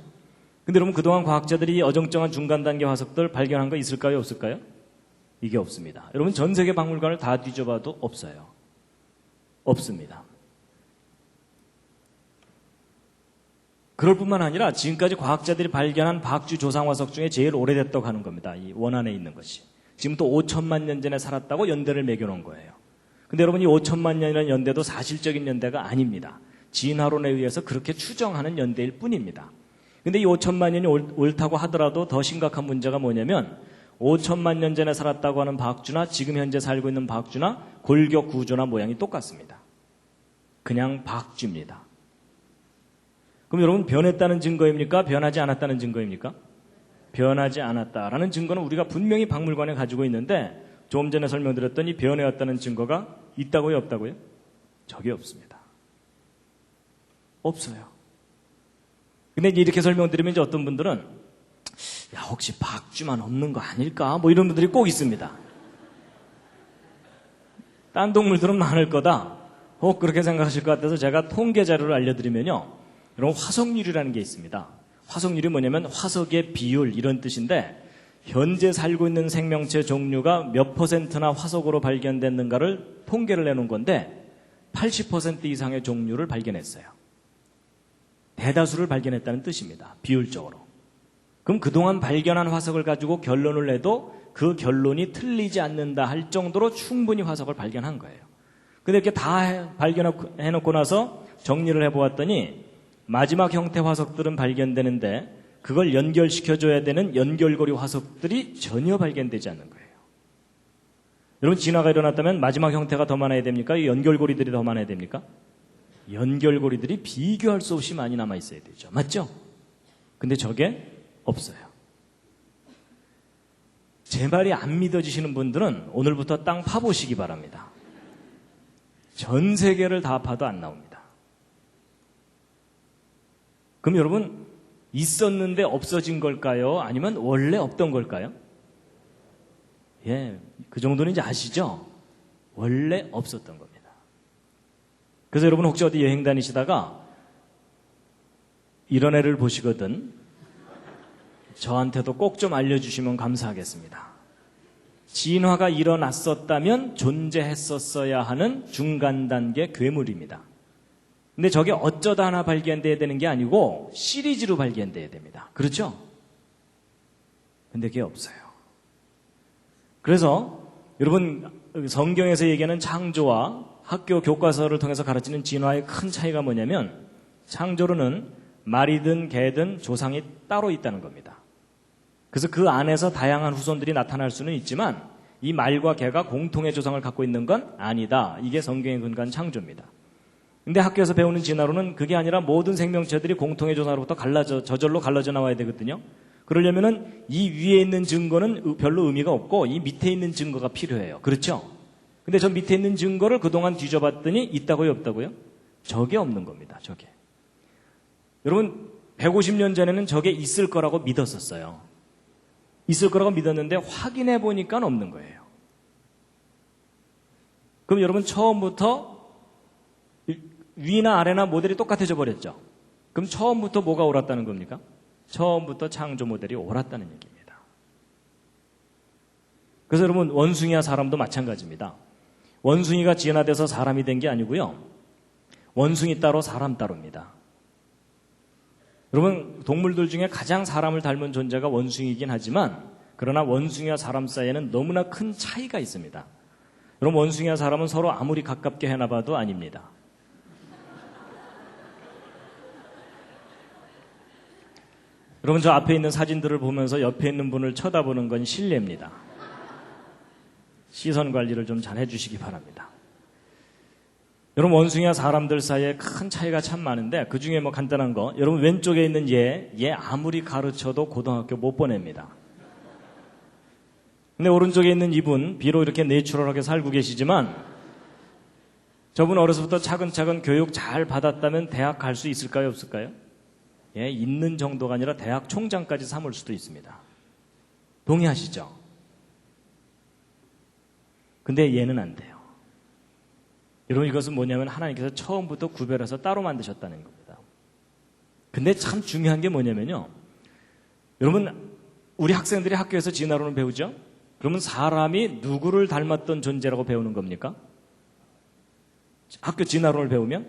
근데 여러분 그동안 과학자들이 어정쩡한 중간 단계 화석들 발견한 거 있을까요? 없을까요? 이게 없습니다. 여러분 전 세계 박물관을 다 뒤져봐도 없어요. 없습니다. 그럴 뿐만 아니라 지금까지 과학자들이 발견한 박쥐 조상 화석 중에 제일 오래됐다고 하는 겁니다. 이 원안에 있는 것이. 지금 또 5천만 년 전에 살았다고 연대를 매겨놓은 거예요. 근데 여러분 이 5천만 년이라는 연대도 사실적인 연대가 아닙니다. 진화론에 의해서 그렇게 추정하는 연대일 뿐입니다. 근데 이 5천만 년이 옳다고 하더라도 더 심각한 문제가 뭐냐면 5천만 년 전에 살았다고 하는 박쥐나 지금 현재 살고 있는 박쥐나 골격 구조나 모양이 똑같습니다. 그냥 박쥐입니다. 그럼 여러분 변했다는 증거입니까? 변하지 않았다는 증거입니까? 변하지 않았다라는 증거는 우리가 분명히 박물관에 가지고 있는데 조금 전에 설명드렸더니 변해왔다는 증거가 있다고요? 없다고요? 저게 없습니다. 없어요. 근데 이렇게 설명드리면 이제 어떤 분들은 야 혹시 박쥐만 없는 거 아닐까? 뭐 이런 분들이 꼭 있습니다. 딴 동물들은 많을 거다. 혹 그렇게 생각하실 것 같아서 제가 통계 자료를 알려드리면요. 여러분 화석률이라는 게 있습니다. 화석률이 뭐냐면 화석의 비율 이런 뜻인데 현재 살고 있는 생명체 종류가 몇 %나 화석으로 발견됐는가를 통계를 내놓은 건데 80% 이상의 종류를 발견했어요. 대다수를 발견했다는 뜻입니다. 비율적으로. 그럼 그동안 발견한 화석을 가지고 결론을 내도 그 결론이 틀리지 않는다 할 정도로 충분히 화석을 발견한 거예요. 근데 이렇게 다 발견해놓고 나서 정리를 해보았더니 마지막 형태 화석들은 발견되는데 그걸 연결시켜줘야 되는 연결고리 화석들이 전혀 발견되지 않는 거예요. 여러분 진화가 일어났다면 마지막 형태가 더 많아야 됩니까? 이 연결고리들이 더 많아야 됩니까? 연결고리들이 비교할 수 없이 많이 남아있어야 되죠. 맞죠? 근데 저게 없어요. 제 말이 안 믿어지시는 분들은 오늘부터 땅 파보시기 바랍니다. 전 세계를 다 파도 안 나옵니다. 그럼 여러분 있었는데 없어진 걸까요? 아니면 원래 없던 걸까요? 예, 그 정도는 이제 아시죠? 원래 없었던 겁니다. 그래서 여러분 혹시 어디 여행 다니시다가 이런 애를 보시거든 저한테도 꼭 좀 알려주시면 감사하겠습니다. 진화가 일어났었다면 존재했었어야 하는 중간 단계 괴물입니다. 근데 저게 어쩌다 하나 발견돼야 되는 게 아니고 시리즈로 발견돼야 됩니다. 그렇죠? 근데 그게 없어요. 그래서 여러분 성경에서 얘기하는 창조와 학교 교과서를 통해서 가르치는 진화의 큰 차이가 뭐냐면 창조로는 말이든 개든 조상이 따로 있다는 겁니다. 그래서 그 안에서 다양한 후손들이 나타날 수는 있지만 이 말과 개가 공통의 조상을 갖고 있는 건 아니다. 이게 성경에 근거한 창조입니다. 근데 학교에서 배우는 진화론은 그게 아니라 모든 생명체들이 공통의 조상으로부터 저절로 갈라져 나와야 되거든요. 그러려면은 이 위에 있는 증거는 별로 의미가 없고 이 밑에 있는 증거가 필요해요. 그렇죠? 근데 저 밑에 있는 증거를 그동안 뒤져봤더니 있다고요, 없다고요? 저게 없는 겁니다. 저게. 여러분 150년 전에는 저게 있을 거라고 믿었었어요. 있을 거라고 믿었는데 확인해 보니까 없는 거예요. 그럼 여러분 처음부터 위나 아래나 모델이 똑같아져 버렸죠. 그럼 처음부터 뭐가 옳았다는 겁니까? 처음부터 창조 모델이 옳았다는 얘기입니다. 그래서 여러분 원숭이와 사람도 마찬가지입니다. 원숭이가 진화돼서 사람이 된 게 아니고요. 원숭이 따로 사람 따로입니다. 여러분 동물들 중에 가장 사람을 닮은 존재가 원숭이긴 하지만 그러나 원숭이와 사람 사이에는 너무나 큰 차이가 있습니다. 여러분 원숭이와 사람은 서로 아무리 가깝게 해놔봐도 아닙니다. 여러분 저 앞에 있는 사진들을 보면서 옆에 있는 분을 쳐다보는 건 실례입니다. 시선 관리를 좀 잘 해주시기 바랍니다. 여러분 원숭이와 사람들 사이에 큰 차이가 참 많은데 그 중에 뭐 간단한 거 여러분 왼쪽에 있는 얘 아무리 가르쳐도 고등학교 못 보냅니다. 근데 오른쪽에 있는 이분 비록 이렇게 내추럴하게 살고 계시지만 저분 어려서부터 차근차근 교육 잘 받았다면 대학 갈 수 있을까요? 없을까요? 예, 있는 정도가 아니라 대학 총장까지 삼을 수도 있습니다. 동의하시죠? 근데 얘는 안 돼요. 여러분, 이것은 뭐냐면 하나님께서 처음부터 구별해서 따로 만드셨다는 겁니다. 근데 참 중요한 게 뭐냐면요. 여러분, 우리 학생들이 학교에서 진화론을 배우죠? 그러면 사람이 누구를 닮았던 존재라고 배우는 겁니까? 학교 진화론을 배우면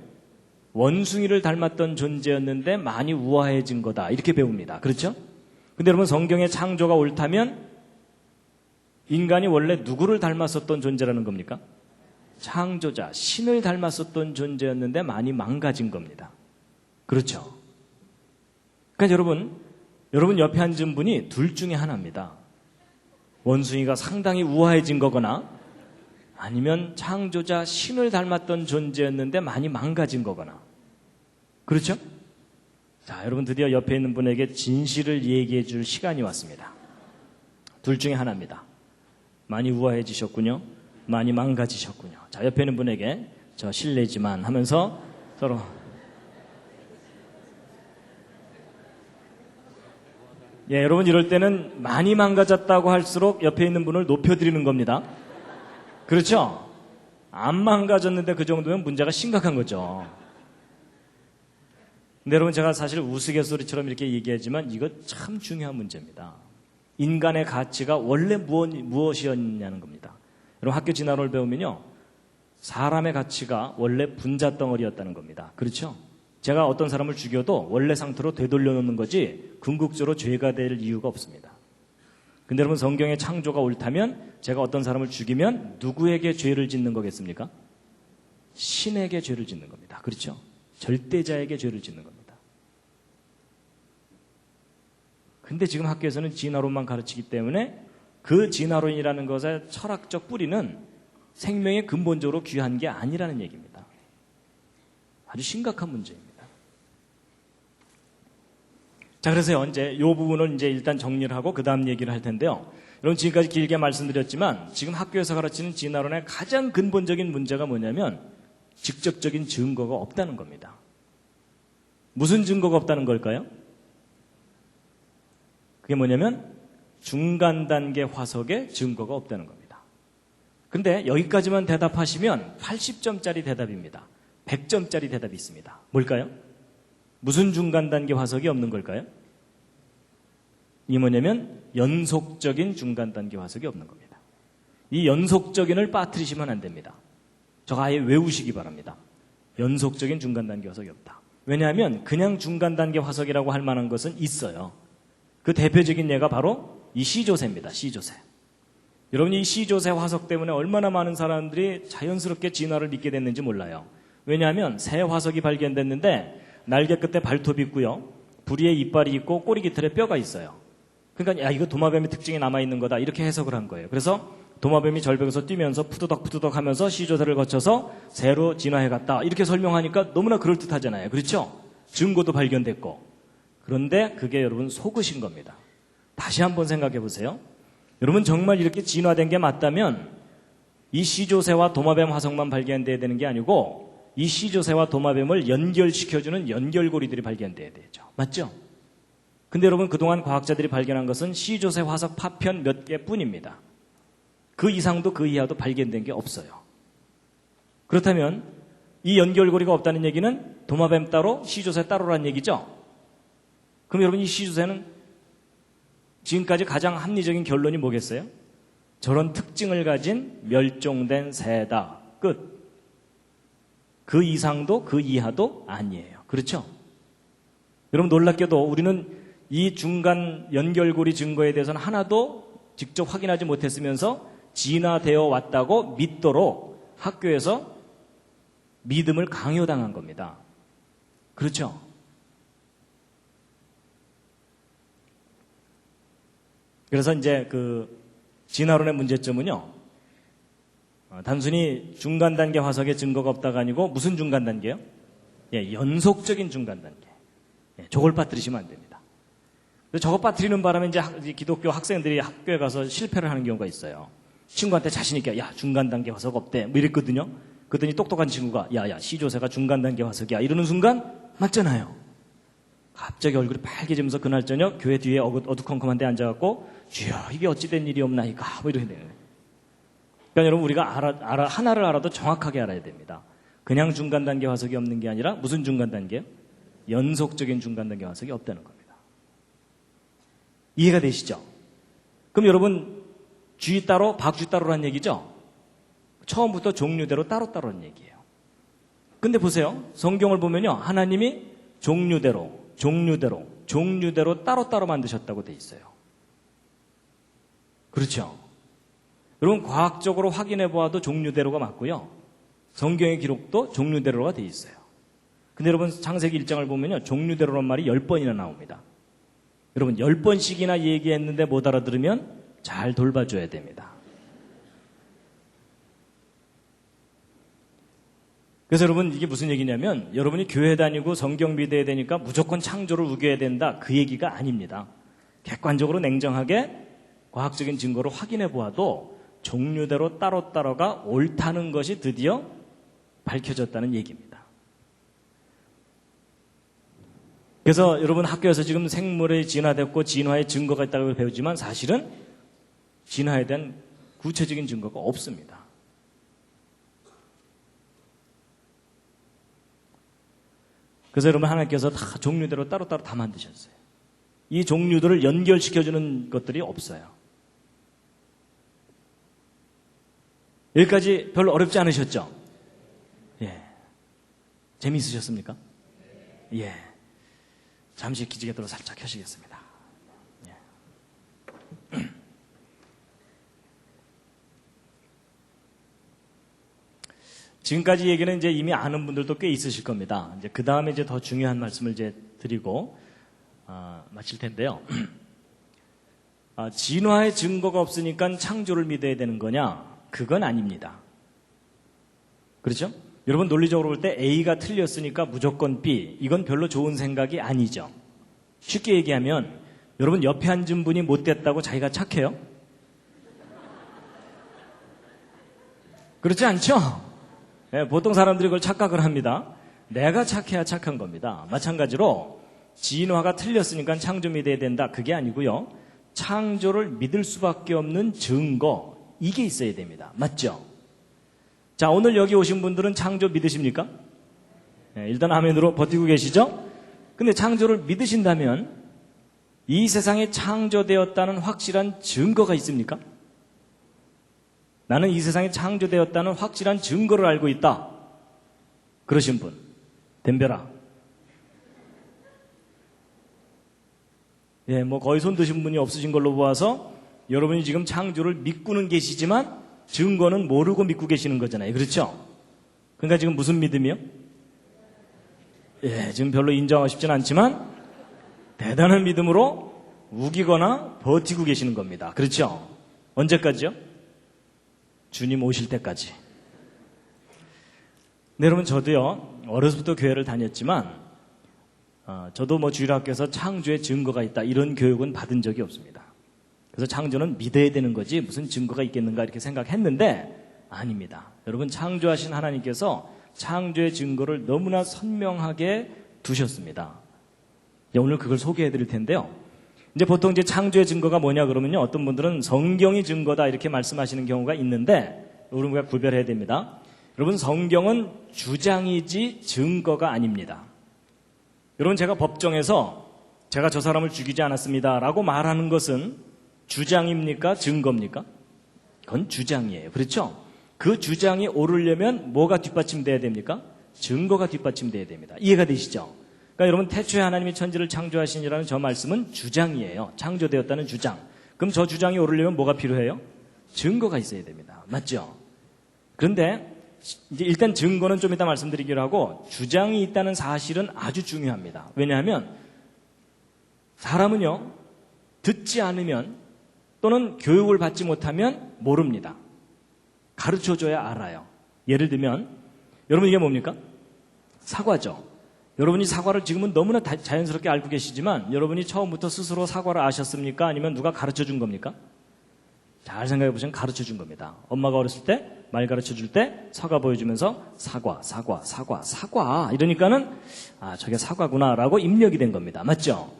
원숭이를 닮았던 존재였는데 많이 우아해진 거다, 이렇게 배웁니다. 그렇죠? 근데 여러분, 성경의 창조가 옳다면 인간이 원래 누구를 닮았었던 존재라는 겁니까? 창조자, 신을 닮았었던 존재였는데 많이 망가진 겁니다. 그렇죠? 그러니까 여러분 옆에 앉은 분이 둘 중에 하나입니다. 원숭이가 상당히 우아해진 거거나 아니면 창조자 신을 닮았던 존재였는데 많이 망가진 거거나. 그렇죠? 자, 여러분, 드디어 옆에 있는 분에게 진실을 얘기해 줄 시간이 왔습니다. 둘 중에 하나입니다. 많이 우아해지셨군요. 많이 망가지셨군요. 자, 옆에 있는 분에게 저 실례지만 하면서 서로 여러분, 이럴 때는 많이 망가졌다고 할수록 옆에 있는 분을 높여드리는 겁니다. 그렇죠? 안 망가졌는데 그 정도면 문제가 심각한 거죠. 근데 여러분, 제가 사실 우스갯소리처럼 이렇게 얘기하지만 이거 참 중요한 문제입니다. 인간의 가치가 원래 무엇이었냐는 겁니다. 여러분, 학교 진화론을 배우면요, 사람의 가치가 원래 분자덩어리였다는 겁니다. 그렇죠? 제가 어떤 사람을 죽여도 원래 상태로 되돌려 놓는 거지 궁극적으로 죄가 될 이유가 없습니다. 근데 여러분, 성경의 창조가 옳다면 제가 어떤 사람을 죽이면 누구에게 죄를 짓는 거겠습니까? 신에게 죄를 짓는 겁니다. 그렇죠? 절대자에게 죄를 짓는 겁니다. 근데 지금 학교에서는 진화론만 가르치기 때문에 그 진화론이라는 것의 철학적 뿌리는 생명이 근본적으로 귀한 게 아니라는 얘기입니다. 아주 심각한 문제입니다. 자, 그래서 이제 이 부분을 이제 일단 정리를 하고 그 다음 얘기를 할 텐데요. 여러분, 지금까지 길게 말씀드렸지만 지금 학교에서 가르치는 진화론의 가장 근본적인 문제가 뭐냐면 직접적인 증거가 없다는 겁니다. 무슨 증거가 없다는 걸까요? 그게 뭐냐면 중간 단계 화석의 증거가 없다는 겁니다. 근데 여기까지만 대답하시면 80점짜리 대답입니다. 100점짜리 대답이 있습니다. 뭘까요? 무슨 중간 단계 화석이 없는 걸까요? 이게 뭐냐면 연속적인 중간 단계 화석이 없는 겁니다. 이 연속적인을 빠뜨리시면 안 됩니다. 저거 아예 외우시기 바랍니다. 연속적인 중간 단계 화석이 없다. 왜냐하면 그냥 중간 단계 화석이라고 할 만한 것은 있어요. 그 대표적인 예가 바로 이 C조세입니다. C조세. 여러분이 이 C조세 화석 때문에 얼마나 많은 사람들이 자연스럽게 진화를 믿게 됐는지 몰라요. 왜냐하면 새 화석이 발견됐는데 날개 끝에 발톱이 있고요, 부리에 이빨이 있고 꼬리 깃털에 뼈가 있어요. 그러니까 야, 이거 도마뱀의 특징이 남아있는 거다, 이렇게 해석을 한 거예요. 그래서 도마뱀이 절벽에서 뛰면서 푸드덕푸드덕 하면서 C조세를 거쳐서 새로 진화해갔다, 이렇게 설명하니까 너무나 그럴듯하잖아요. 그렇죠? 증거도 발견됐고. 그런데 그게 여러분 속으신 겁니다. 다시 한번 생각해 보세요. 여러분, 정말 이렇게 진화된 게 맞다면 이 C조세와 도마뱀 화석만 발견돼야 되는 게 아니고 이 C조세와 도마뱀을 연결시켜주는 연결고리들이 발견돼야 되죠. 맞죠? 근데 여러분, 그동안 과학자들이 발견한 것은 C조세 화석 파편 몇 개뿐입니다. 그 이상도 그 이하도 발견된 게 없어요. 그렇다면 이 연결고리가 없다는 얘기는 도마뱀 따로 C조세 따로란 얘기죠? 그럼 여러분, 이 C조세는 지금까지 가장 합리적인 결론이 뭐겠어요? 저런 특징을 가진 멸종된 새다. 끝. 그 이상도 그 이하도 아니에요. 그렇죠? 여러분, 놀랍게도 우리는 이 중간 연결고리 증거에 대해서는 하나도 직접 확인하지 못했으면서 진화되어 왔다고 믿도록 학교에서 믿음을 강요당한 겁니다. 그렇죠? 그래서 이제 그 진화론의 문제점은요, 단순히 중간 단계 화석의 증거가 없다가 아니고 무슨 중간 단계요? 연속적인 중간 단계. 저걸 빠뜨리시면 안 됩니다. 저거 빠뜨리는 바람에 이제 기독교 학생들이 학교에 가서 실패를 하는 경우가 있어요. 친구한테 자신있게, 야, 중간 단계 화석 없대, 뭐 이랬거든요. 그랬더니 똑똑한 친구가, 야, C조세가 중간 단계 화석이야, 이러는 순간 맞잖아요. 갑자기 얼굴이 빨개지면서 그날 저녁 교회 뒤에 어두컴컴한 데 앉아갖고, 주여, 이게 어찌된 일이옵나이까, 뭐 이러게 되는 거예요. 그러니까 여러분 우리가 하나를 알아도 정확하게 알아야 됩니다. 그냥 중간 단계 화석이 없는 게 아니라 무슨 중간 단계요? 연속적인 중간 단계 화석이 없다는 겁니다. 이해가 되시죠? 그럼 여러분 쥐 따로 박쥐 따로란 얘기죠? 처음부터 종류대로 따로따로란 얘기예요. 근데 보세요. 성경을 보면요. 하나님이 종류대로 따로따로 만드셨다고 돼 있어요. 그렇죠? 여러분 과학적으로 확인해 보아도 종류대로가 맞고요. 성경의 기록도 종류대로가 돼 있어요. 근데 여러분 창세기 1장을 보면요. 종류대로란 말이 10번이나 나옵니다. 여러분 10번씩이나 얘기했는데 못 알아들으면 잘 돌봐줘야 됩니다. 그래서 여러분 이게 무슨 얘기냐면 여러분이 교회 다니고 성경 믿어야 되니까 무조건 창조를 우겨야 된다. 그 얘기가 아닙니다. 객관적으로 냉정하게 과학적인 증거로 확인해 보아도 종류대로 따로따로가 옳다는 것이 드디어 밝혀졌다는 얘기입니다. 그래서 여러분 학교에서 지금 생물이 진화됐고 진화의 증거가 있다고 배우지만 사실은 진화에 대한 구체적인 증거가 없습니다. 그래서 여러분 하나님께서 다 종류대로 따로따로 다 만드셨어요. 이 종류들을 연결시켜주는 것들이 없어요. 여기까지 별로 어렵지 않으셨죠? 예. 재미있으셨습니까? 예. 잠시 기지개도로 살짝 켜시겠습니다. 예. 지금까지 얘기는 이제 이미 아는 분들도 꽤 있으실 겁니다. 이제 그 다음에 이제 더 중요한 말씀을 이제 드리고 마칠 텐데요. 진화의 증거가 없으니까 창조를 믿어야 되는 거냐? 그건 아닙니다. 그렇죠? 여러분 논리적으로 볼 때 A가 틀렸으니까 무조건 B. 이건 별로 좋은 생각이 아니죠. 쉽게 얘기하면 여러분 옆에 앉은 분이 못됐다고 자기가 착해요? 그렇지 않죠? 네, 보통 사람들이 그걸 착각을 합니다. 내가 착해야 착한 겁니다. 마찬가지로 진화가 틀렸으니까 창조 믿어야 된다. 그게 아니고요. 창조를 믿을 수밖에 없는 증거, 이게 있어야 됩니다. 맞죠? 자, 오늘 여기 오신 분들은 창조 믿으십니까? 네, 일단 아멘으로 버티고 계시죠? 근데 창조를 믿으신다면 이 세상에 창조되었다는 확실한 증거가 있습니까? 나는 이 세상에 창조되었다는 확실한 증거를 알고 있다. 그러신 분, 덤벼라. 예, 뭐 거의 손 드신 분이 없으신 걸로 보아서 여러분이 지금 창조를 믿고는 계시지만 증거는 모르고 믿고 계시는 거잖아요. 그렇죠? 그러니까 지금 무슨 믿음이요? 예, 지금 별로 인정하고 싶진 않지만 대단한 믿음으로 우기거나 버티고 계시는 겁니다. 그렇죠? 언제까지요? 주님 오실 때까지. 네, 여러분 저도요 어려서부터 교회를 다녔지만 저도 뭐 주일학교에서 창조의 증거가 있다 이런 교육은 받은 적이 없습니다. 그래서 창조는 믿어야 되는 거지 무슨 증거가 있겠는가 이렇게 생각했는데 아닙니다. 여러분 창조하신 하나님께서 창조의 증거를 너무나 선명하게 두셨습니다. 오늘 그걸 소개해 드릴 텐데요. 이제 보통 이제 창조의 증거가 뭐냐 그러면요. 어떤 분들은 성경이 증거다 이렇게 말씀하시는 경우가 있는데 우리가 구별해야 됩니다. 여러분 성경은 주장이지 증거가 아닙니다. 여러분 제가 법정에서 제가 저 사람을 죽이지 않았습니다 라고 말하는 것은 주장입니까? 증거입니까? 그건 주장이에요. 그렇죠? 그 주장이 오르려면 뭐가 뒷받침돼야 됩니까? 증거가 뒷받침돼야 됩니다. 이해가 되시죠? 그러니까 여러분 태초에 하나님이 천지를 창조하시니라는 저 말씀은 주장이에요. 창조되었다는 주장. 그럼 저 주장이 오르려면 뭐가 필요해요? 증거가 있어야 됩니다. 맞죠? 그런데 이제 일단 증거는 좀 이따 말씀드리기로 하고 주장이 있다는 사실은 아주 중요합니다. 왜냐하면 사람은요 듣지 않으면 또는 교육을 받지 못하면 모릅니다. 가르쳐줘야 알아요. 예를 들면 여러분 이게 뭡니까? 사과죠. 여러분이 사과를 지금은 너무나 자연스럽게 알고 계시지만 여러분이 처음부터 스스로 사과를 아셨습니까? 아니면 누가 가르쳐준 겁니까? 잘 생각해 보시면 가르쳐준 겁니다. 엄마가 어렸을 때 말 가르쳐줄 때 사과 보여주면서 사과 이러니까는 아 저게 사과구나 라고 입력이 된 겁니다. 맞죠?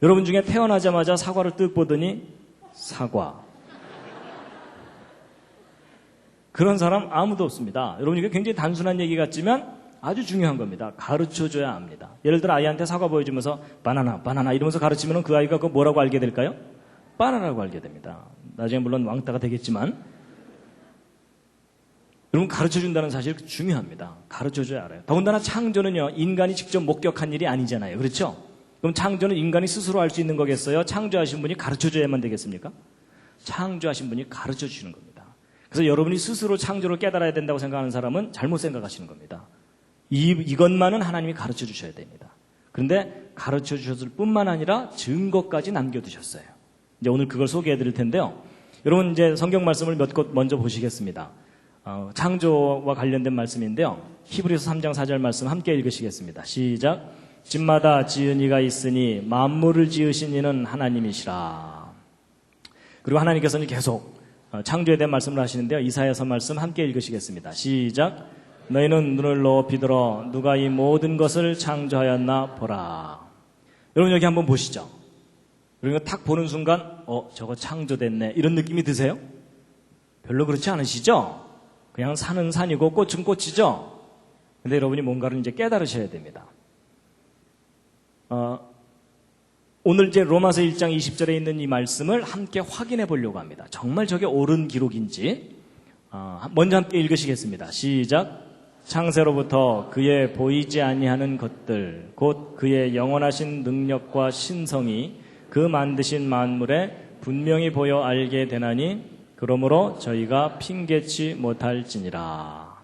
여러분 중에 태어나자마자 사과를 뜩 보더니 사과 그런 사람 아무도 없습니다. 여러분, 이게 굉장히 단순한 얘기 같지만 아주 중요한 겁니다. 가르쳐줘야 합니다. 예를 들어 아이한테 사과 보여주면서 바나나, 바나나 이러면서 가르치면 그 아이가 그거 뭐라고 알게 될까요? 바나나라고 알게 됩니다. 나중에 물론 왕따가 되겠지만 여러분, 가르쳐준다는 사실 중요합니다. 가르쳐줘야 알아요. 더군다나 창조는요, 인간이 직접 목격한 일이 아니잖아요. 그렇죠? 그럼 창조는 인간이 스스로 할 수 있는 거겠어요? 창조하신 분이 가르쳐줘야만 되겠습니까? 창조하신 분이 가르쳐주시는 겁니다. 그래서 여러분이 스스로 창조를 깨달아야 된다고 생각하는 사람은 잘못 생각하시는 겁니다. 이것만은 하나님이 가르쳐 주셔야 됩니다. 그런데 가르쳐 주셨을 뿐만 아니라 증거까지 남겨두셨어요. 이제 오늘 그걸 소개해 드릴 텐데요. 여러분, 이제 성경 말씀을 몇 곳 먼저 보시겠습니다. 창조와 관련된 말씀인데요. 히브리서 3장 4절 말씀 함께 읽으시겠습니다. 시작. 집마다 지은 이가 있으니 만물을 지으신 이는 하나님이시라. 그리고 하나님께서는 계속 창조에 대한 말씀을 하시는데요. 이사야서 말씀 함께 읽으시겠습니다. 시작. 너희는 눈을 높이 들어 누가 이 모든 것을 창조하였나 보라. 여러분, 여기 한번 보시죠. 그러니까 탁 보는 순간 저거 창조됐네 이런 느낌이 드세요? 별로 그렇지 않으시죠? 그냥 산은 산이고 꽃은 꽃이죠? 근데 여러분이 뭔가를 이제 깨달으셔야 됩니다. 오늘 이제 로마서 1장 20절에 있는 이 말씀을 함께 확인해 보려고 합니다. 정말 저게 옳은 기록인지 먼저 함께 읽으시겠습니다. 시작. 창세로부터 그의 보이지 아니하는 것들 곧 그의 영원하신 능력과 신성이 그 만드신 만물에 분명히 보여 알게 되나니 그러므로 저희가 핑계치 못할지니라.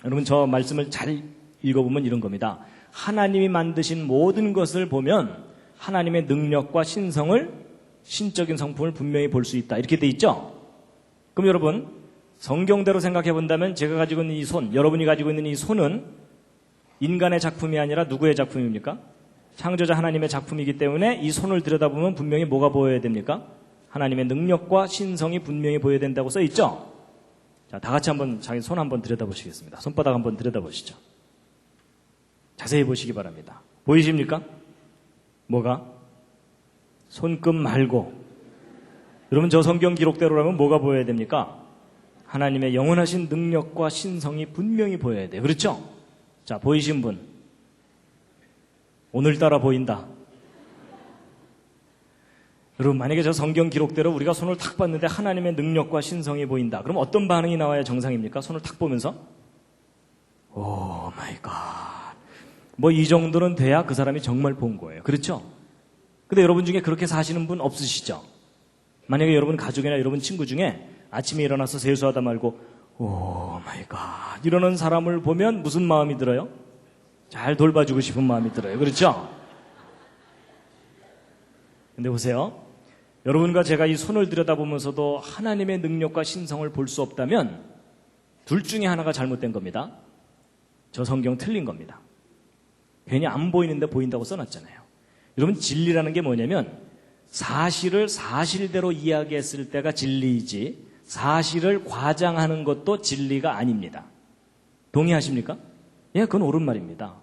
여러분, 저 말씀을 잘 읽어보면 이런 겁니다. 하나님이 만드신 모든 것을 보면 하나님의 능력과 신성을, 신적인 성품을 분명히 볼 수 있다. 이렇게 돼 있죠? 그럼 여러분, 성경대로 생각해 본다면 제가 가지고 있는 이 손, 여러분이 가지고 있는 이 손은 인간의 작품이 아니라 누구의 작품입니까? 창조자 하나님의 작품이기 때문에 이 손을 들여다보면 분명히 뭐가 보여야 됩니까? 하나님의 능력과 신성이 분명히 보여야 된다고 써 있죠? 자, 다 같이 한번 자기 손 한번 들여다보시겠습니다. 손바닥 한번 들여다보시죠. 자세히 보시기 바랍니다. 보이십니까? 뭐가? 손끝 말고. 여러분, 저 성경 기록대로라면 뭐가 보여야 됩니까? 하나님의 영원하신 능력과 신성이 분명히 보여야 돼요. 그렇죠? 자, 보이신 분. 오늘따라 보인다. 여러분, 만약에 저 성경 기록대로 우리가 손을 탁 봤는데 하나님의 능력과 신성이 보인다. 그럼 어떤 반응이 나와야 정상입니까? 손을 탁 보면서? 오 마이 갓. 뭐 이 정도는 돼야 그 사람이 정말 본 거예요. 그렇죠? 근데 여러분 중에 그렇게 사시는 분 없으시죠? 만약에 여러분 가족이나 여러분 친구 중에 아침에 일어나서 세수하다 말고 오 마이 갓 이러는 사람을 보면 무슨 마음이 들어요? 잘 돌봐주고 싶은 마음이 들어요. 그렇죠? 근데 보세요. 여러분과 제가 이 손을 들여다보면서도 하나님의 능력과 신성을 볼 수 없다면 둘 중에 하나가 잘못된 겁니다. 저 성경 틀린 겁니다. 괜히 안 보이는데 보인다고 써놨잖아요. 여러분, 진리라는 게 뭐냐면 사실을 사실대로 이야기했을 때가 진리이지 사실을 과장하는 것도 진리가 아닙니다. 동의하십니까? 예, 그건 옳은 말입니다.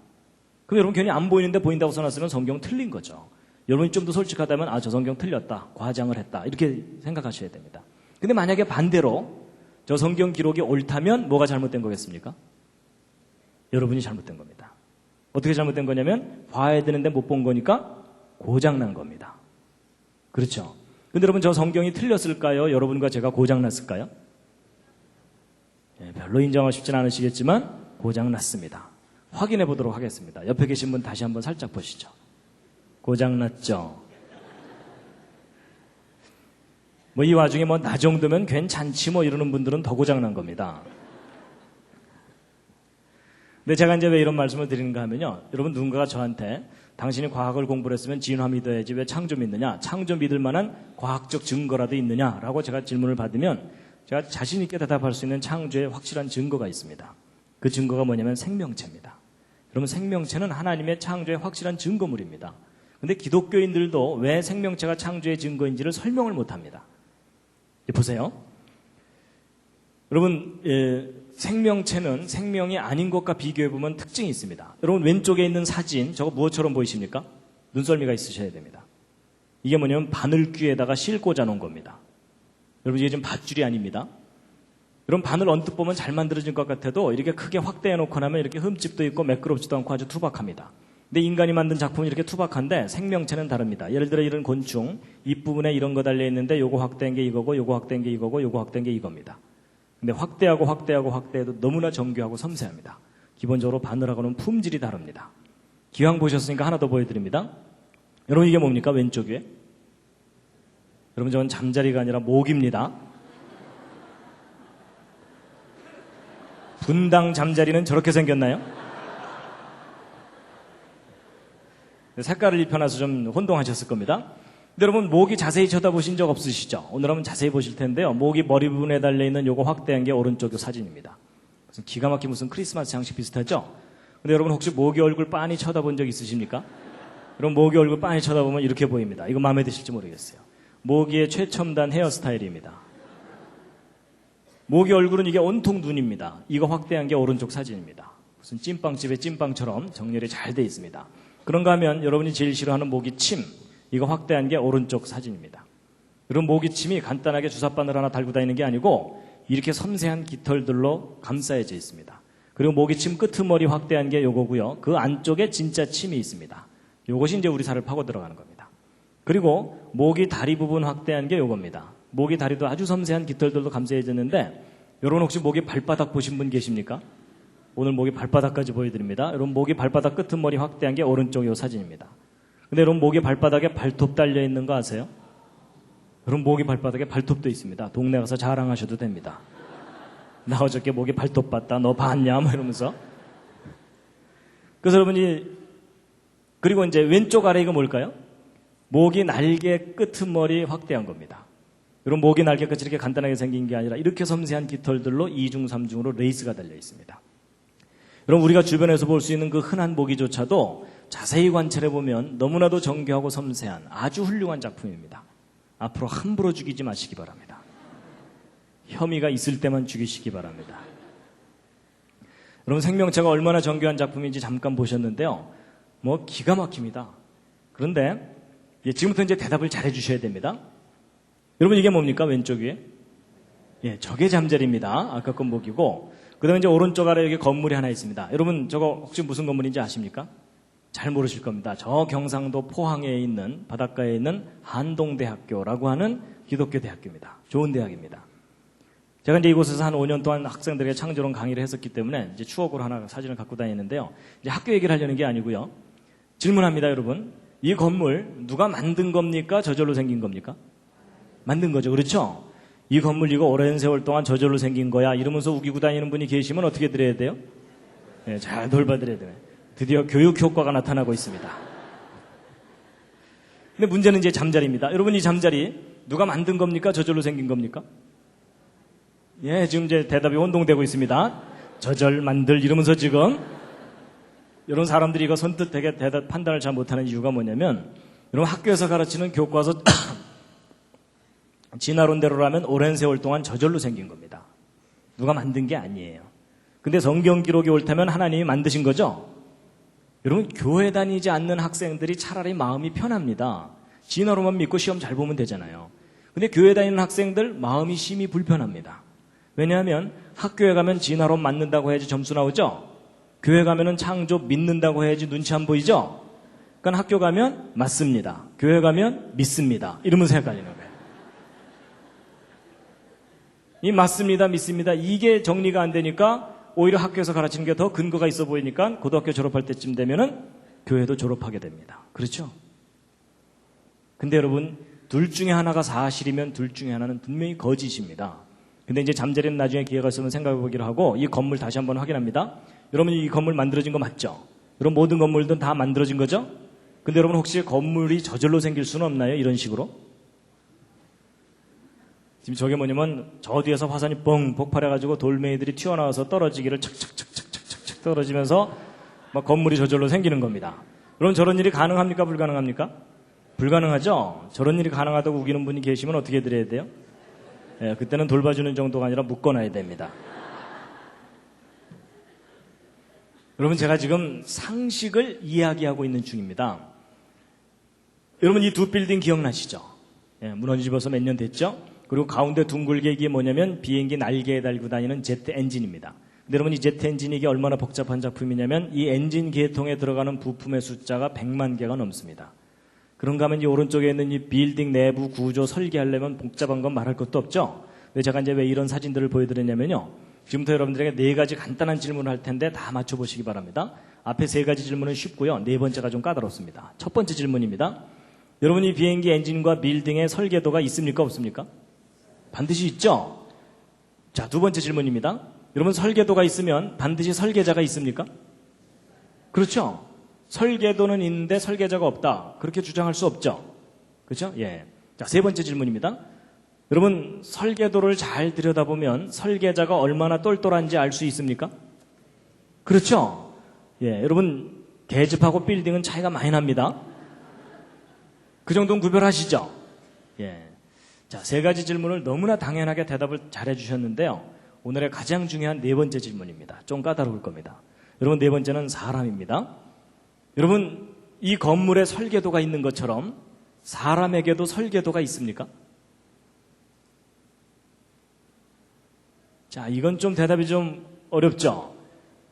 그럼 여러분 괜히 안 보이는데 보인다고 써놨으면 성경 틀린 거죠. 여러분이 좀 더 솔직하다면 저 성경 틀렸다, 과장을 했다 이렇게 생각하셔야 됩니다. 근데 만약에 반대로 저 성경 기록이 옳다면 뭐가 잘못된 거겠습니까? 여러분이 잘못된 겁니다. 어떻게 잘못된 거냐면 봐야 되는데 못 본 거니까 고장난 겁니다. 그렇죠? 근데 여러분, 저 성경이 틀렸을까요? 여러분과 제가 고장났을까요? 예, 별로 인정하고 싶진 않으시겠지만 고장났습니다. 확인해 보도록 하겠습니다. 옆에 계신 분 다시 한번 살짝 보시죠. 고장났죠? 뭐 이 와중에 뭐 나 정도면 괜찮지 뭐 이러는 분들은 더 고장난 겁니다. 근데 제가 이제 왜 이런 말씀을 드리는가 하면요. 여러분, 누군가가 저한테 당신이 과학을 공부를 했으면 진화 믿어야지 왜 창조 믿느냐? 창조 믿을 만한 과학적 증거라도 있느냐라고 제가 질문을 받으면 제가 자신 있게 대답할 수 있는 창조의 확실한 증거가 있습니다. 그 증거가 뭐냐면 생명체입니다. 여러분, 생명체는 하나님의 창조의 확실한 증거물입니다. 근데 기독교인들도 왜 생명체가 창조의 증거인지를 설명을 못합니다. 보세요. 여러분, 생명체는 생명이 아닌 것과 비교해보면 특징이 있습니다. 여러분, 왼쪽에 있는 사진, 저거 무엇처럼 보이십니까? 눈썰미가 있으셔야 됩니다. 이게 뭐냐면 바늘귀에다가 실 꽂아 놓은 겁니다. 여러분, 이게 지금 밧줄이 아닙니다. 이런 바늘 언뜻 보면 잘 만들어진 것 같아도 이렇게 크게 확대해 놓고 나면 이렇게 흠집도 있고 매끄럽지도 않고 아주 투박합니다. 근데 인간이 만든 작품은 이렇게 투박한데 생명체는 다릅니다. 예를 들어 이런 곤충 입부분에 이런 거 달려 있는데 요거 확대한 게 이거고 요거 확대한 게 이거고 요거 확대한 게 이겁니다. 근데 확대해도 너무나 정교하고 섬세합니다. 기본적으로 바늘하고는 품질이 다릅니다. 기왕 보셨으니까 하나 더 보여드립니다. 여러분 이게 뭡니까? 왼쪽 위에? 여러분 저건 잠자리가 아니라 모기입니다. 분당 잠자리는 저렇게 생겼나요? 색깔을 입혀놔서 좀 혼동하셨을 겁니다. 근데 여러분 모기 자세히 쳐다보신 적 없으시죠? 오늘 한번 자세히 보실 텐데요. 모기 머리 부분에 달려있는 요거 확대한 게 오른쪽 사진입니다. 무슨 기가 막힌 무슨 크리스마스 장식 비슷하죠? 근데 여러분 혹시 모기 얼굴 빤히 쳐다본 적 있으십니까? 여러분 모기 얼굴 빤히 쳐다보면 이렇게 보입니다. 이거 마음에 드실지 모르겠어요. 모기의 최첨단 헤어스타일입니다. 모기 얼굴은 이게 온통 눈입니다. 이거 확대한 게 오른쪽 사진입니다. 무슨 찐빵집의 찐빵처럼 정렬이 잘 돼 있습니다. 그런가 하면 여러분이 제일 싫어하는 모기침, 이거 확대한 게 오른쪽 사진입니다. 여러분 모기침이 간단하게 주사바늘 하나 달고 다니는 게 아니고 이렇게 섬세한 깃털들로 감싸여져 있습니다. 그리고 모기침 끄트머리 확대한 게 요거고요. 그 안쪽에 진짜 침이 있습니다. 요것이 이제 우리 살을 파고 들어가는 겁니다. 그리고 모기 다리 부분 확대한 게 요겁니다. 모기 다리도 아주 섬세한 깃털들로 감싸여졌는데 여러분 혹시 모기 발바닥 보신 분 계십니까? 오늘 모기 발바닥까지 보여드립니다. 여러분 모기 발바닥 끄트머리 확대한 게 오른쪽 요 사진입니다. 근데 여러분 모기 발바닥에 발톱 달려있는 거 아세요? 여러분 모기 발바닥에 발톱도 있습니다. 동네 가서 자랑하셔도 됩니다. 나 어저께 모기 발톱 봤다. 너 봤냐? 뭐 이러면서. 그래서 여러분이 그리고 이제 왼쪽 아래 이거 뭘까요? 모기 날개 끄트머리 확대한 겁니다. 여러분 모기 날개 끝이 이렇게 간단하게 생긴 게 아니라 이렇게 섬세한 깃털들로 2중, 3중으로 레이스가 달려 있습니다. 여러분 우리가 주변에서 볼 수 있는 그 흔한 모기조차도 자세히 관찰해보면 너무나도 정교하고 섬세한 아주 훌륭한 작품입니다. 앞으로 함부로 죽이지 마시기 바랍니다. 혐의가 있을 때만 죽이시기 바랍니다. 여러분 생명체가 얼마나 정교한 작품인지 잠깐 보셨는데요. 뭐 기가 막힙니다. 그런데 지금부터 이제 대답을 잘 해주셔야 됩니다. 여러분 이게 뭡니까? 왼쪽 위에? 저게 잠자리입니다. 아까 건 모기고 그 다음에 이제 오른쪽 아래 여기 건물이 하나 있습니다. 여러분 저거 혹시 무슨 건물인지 아십니까? 잘 모르실 겁니다. 저 경상도 포항에 있는 바닷가에 있는 한동대학교라고 하는 기독교 대학교입니다. 좋은 대학입니다. 제가 이제 이곳에서 한 5년 동안 학생들에게 창조론 강의를 했었기 때문에 이제 추억으로 하나 사진을 갖고 다니는데요. 이제 학교 얘기를 하려는 게 아니고요. 질문합니다, 여러분. 이 건물 누가 만든 겁니까? 저절로 생긴 겁니까? 만든 거죠. 그렇죠? 이 건물 이거 오랜 세월 동안 저절로 생긴 거야 이러면서 우기고 다니는 분이 계시면 어떻게 드려야 돼요? 잘 돌봐드려야 돼요. 드디어 교육 효과가 나타나고 있습니다. 근데 문제는 이제 잠자리입니다. 여러분 이 잠자리 누가 만든 겁니까? 저절로 생긴 겁니까? 지금 이제 대답이 혼동되고 있습니다. 저절 만들 이러면서 지금 이런 사람들이 이거 선뜻 되게 대답 판단을 잘 못하는 이유가 뭐냐면 여러분 학교에서 가르치는 교과서 진화론대로라면 오랜 세월 동안 저절로 생긴 겁니다. 누가 만든 게 아니에요. 근데 성경 기록이 옳다면 하나님이 만드신 거죠? 여러분 교회 다니지 않는 학생들이 차라리 마음이 편합니다. 진화론만 믿고 시험 잘 보면 되잖아요. 근데 교회 다니는 학생들 마음이 심히 불편합니다. 왜냐하면 학교에 가면 진화론 맞는다고 해야지 점수 나오죠? 교회 가면은 창조 믿는다고 해야지 눈치 안 보이죠? 그러니까 학교 가면 맞습니다. 교회 가면 믿습니다. 이러면서 헷갈리는 거예요. 이 맞습니다, 믿습니다. 이게 정리가 안 되니까 오히려 학교에서 가르치는 게 더 근거가 있어 보이니까 고등학교 졸업할 때쯤 되면은 교회도 졸업하게 됩니다. 그렇죠? 근데 여러분, 둘 중에 하나가 사실이면 둘 중에 하나는 분명히 거짓입니다. 근데 이제 잠자리는 나중에 기회가 있으면 생각해 보기로 하고 이 건물 다시 한번 확인합니다. 여러분 이 건물 만들어진 거 맞죠? 여러분 모든 건물들은 다 만들어진 거죠? 근데 여러분 혹시 건물이 저절로 생길 수는 없나요? 이런 식으로? 지금 저게 뭐냐면 저 뒤에서 화산이 뻥 폭발해가지고 돌멩이들이 튀어나와서 떨어지기를 착착착착착착 떨어지면서 막 건물이 저절로 생기는 겁니다. 그럼 저런 일이 가능합니까? 불가능합니까? 불가능하죠? 저런 일이 가능하다고 우기는 분이 계시면 어떻게 해드려야 돼요? 그때는 돌봐주는 정도가 아니라 묶어놔야 됩니다. 여러분 제가 지금 상식을 이야기하고 있는 중입니다. 여러분 이 두 빌딩 기억나시죠? 무너지면서 몇 년 됐죠? 그리고 가운데 둥글게 이게 뭐냐면 비행기 날개에 달고 다니는 제트 엔진입니다. 근데 여러분 이 제트 엔진이 이게 얼마나 복잡한 작품이냐면 이 엔진 계통에 들어가는 부품의 숫자가 100만 개가 넘습니다. 그런가 하면 이 오른쪽에 있는 이 빌딩 내부 구조 설계하려면 복잡한 건 말할 것도 없죠. 근데 제가 이제 왜 이런 사진들을 보여드렸냐면요. 지금부터 여러분들에게 4가지 간단한 질문을 할 텐데 다 맞춰보시기 바랍니다. 앞에 3가지 질문은 쉽고요. 4번째가 좀 까다롭습니다. 첫 번째 질문입니다. 여러분 이 비행기 엔진과 빌딩의 설계도가 있습니까? 없습니까? 반드시 있죠? 자, 2번째 질문입니다. 여러분 설계도가 있으면 반드시 설계자가 있습니까? 그렇죠? 설계도는 있는데 설계자가 없다. 그렇게 주장할 수 없죠? 그렇죠? 예. 자, 3번째 질문입니다. 여러분 설계도를 잘 들여다보면 설계자가 얼마나 똘똘한지 알 수 있습니까? 그렇죠? 예. 여러분 계집하고 빌딩은 차이가 많이 납니다. 그 정도는 구별하시죠? 예. 자, 3가지 질문을 너무나 당연하게 대답을 잘해 주셨는데요. 오늘의 가장 중요한 4번째 질문입니다. 좀 까다로울 겁니다. 여러분 4번째는 사람입니다. 여러분 이 건물에 설계도가 있는 것처럼 사람에게도 설계도가 있습니까? 자, 이건 좀 대답이 좀 어렵죠?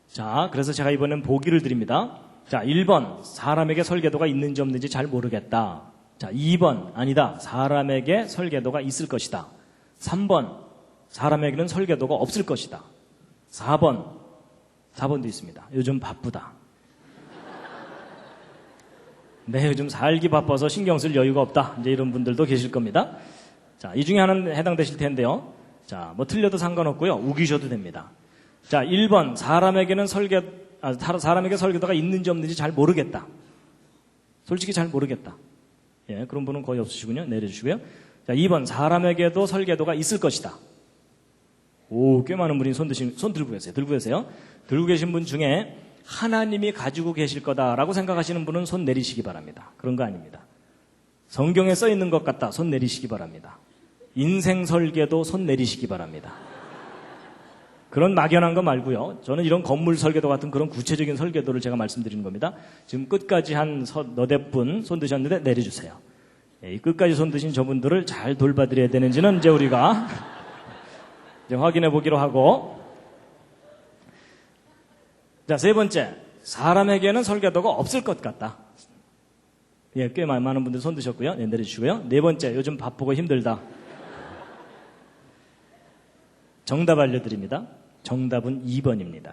자, 그래서 제가 이번엔 보기를 드립니다. 자, 1번 사람에게 설계도가 있는지 없는지 잘 모르겠다. 자, 2번 아니다. 사람에게 설계도가 있을 것이다. 3번 사람에게는 설계도가 없을 것이다. 4번도 있습니다. 요즘 바쁘다. 네, 요즘 살기 바빠서 신경 쓸 여유가 없다. 이제 이런 분들도 계실 겁니다. 자, 이 중에 하나는 해당되실 텐데요. 자, 뭐 틀려도 상관없고요. 우기셔도 됩니다. 자, 1번 사람에게 설계도가 있는지 없는지 잘 모르겠다. 솔직히 잘 모르겠다. 예, 그런 분은 거의 없으시군요. 내려주시고요. 자, 2번 사람에게도 설계도가 있을 것이다. 오, 꽤 많은 분이 손 들고 계세요. 들고 계신 분 중에 하나님이 가지고 계실 거다라고 생각하시는 분은 손 내리시기 바랍니다. 그런 거 아닙니다. 성경에 써 있는 것 같다. 손 내리시기 바랍니다. 인생 설계도 손 내리시기 바랍니다. 그런 막연한 거 말고요. 저는 이런 건물 설계도 같은 그런 구체적인 설계도를 제가 말씀드리는 겁니다. 지금 끝까지 한 너댓 분 손 드셨는데 내려주세요. 이 끝까지 손 드신 저분들을 잘 돌봐드려야 되는지는 이제 우리가 이제 확인해 보기로 하고. 자, 3번째. 사람에게는 설계도가 없을 것 같다. 예, 꽤 많은 분들 손 드셨고요. 네, 내려주시고요. 4번째. 요즘 바쁘고 힘들다. 정답 알려드립니다. 정답은 2번입니다.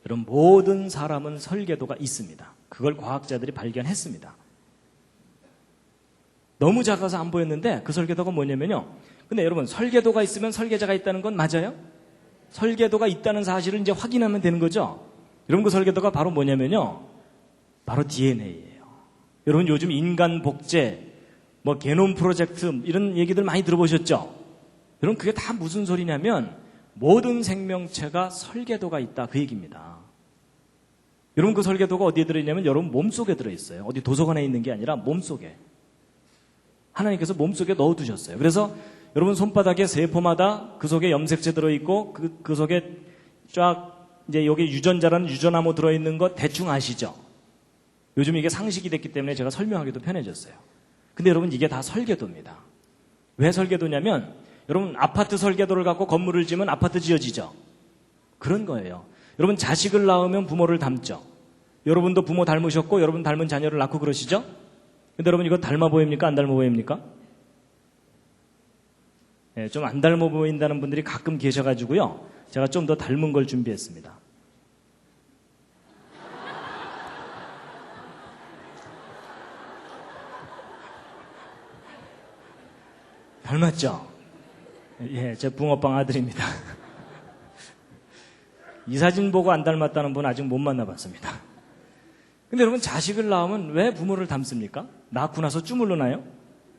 여러분, 모든 사람은 설계도가 있습니다. 그걸 과학자들이 발견했습니다. 너무 작아서 안 보였는데 그 설계도가 뭐냐면요. 근데 여러분, 설계도가 있으면 설계자가 있다는 건 맞아요? 설계도가 있다는 사실을 이제 확인하면 되는 거죠. 여러분, 그 설계도가 바로 뭐냐면요. 바로 DNA예요. 여러분, 요즘 인간 복제, 뭐 게놈 프로젝트 이런 얘기들 많이 들어보셨죠? 여러분, 그게 다 무슨 소리냐면 모든 생명체가 설계도가 있다, 그 얘기입니다. 여러분, 그 설계도가 어디에 들어있냐면 여러분 몸속에 들어있어요. 어디 도서관에 있는 게 아니라 몸속에. 하나님께서 몸속에 넣어두셨어요. 그래서 여러분 손바닥에 세포마다 그 속에 염색체 들어있고 그 속에 쫙 이제 여기 유전자라는 유전암호 들어있는 거 대충 아시죠? 요즘 이게 상식이 됐기 때문에 제가 설명하기도 편해졌어요. 근데 여러분 이게 다 설계도입니다. 왜 설계도냐면 여러분 아파트 설계도를 갖고 건물을 지으면 아파트 지어지죠? 그런 거예요. 여러분 자식을 낳으면 부모를 닮죠? 여러분도 부모 닮으셨고 여러분 닮은 자녀를 낳고 그러시죠? 근데 여러분 이거 닮아 보입니까? 안 닮아 보입니까? 네, 좀 안 닮아 보인다는 분들이 가끔 계셔가지고요. 제가 좀 더 닮은 걸 준비했습니다. 닮았죠? 예, 제 붕어빵 아들입니다. 이 사진 보고 안 닮았다는 분 아직 못 만나봤습니다. 근데 여러분 자식을 낳으면 왜 부모를 닮습니까? 낳고 나서 주물르나요?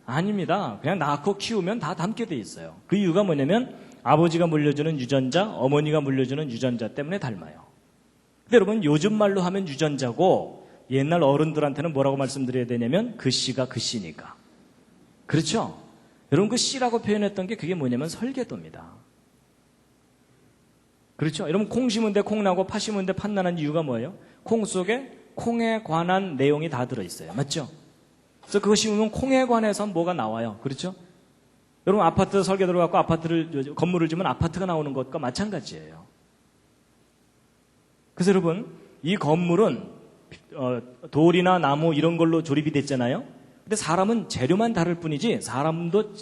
아닙니다. 그냥 낳고 키우면 다 닮게 돼 있어요. 그 이유가 뭐냐면 아버지가 물려주는 유전자, 어머니가 물려주는 유전자 때문에 닮아요. 근데 여러분 요즘 말로 하면 유전자고 옛날 어른들한테는 뭐라고 말씀드려야 되냐면 그 씨가 그 씨니까. 그렇죠? 여러분 그 씨라고 표현했던 게 그게 뭐냐면 설계도입니다. 그렇죠? 여러분 콩 심은데 콩 나고 팥 심은데 팥 나는 이유가 뭐예요? 콩 속에 콩에 관한 내용이 다 들어있어요. 맞죠? 그래서 그거 심으면 콩에 관해서 뭐가 나와요. 그렇죠? 여러분 아파트 설계 들어갖고 건물을 지으면 아파트가 나오는 것과 마찬가지예요. 그래서 여러분 이 건물은 돌이나 나무 이런 걸로 조립이 됐잖아요. 근데 사람은 재료만 다를 뿐이지 사람도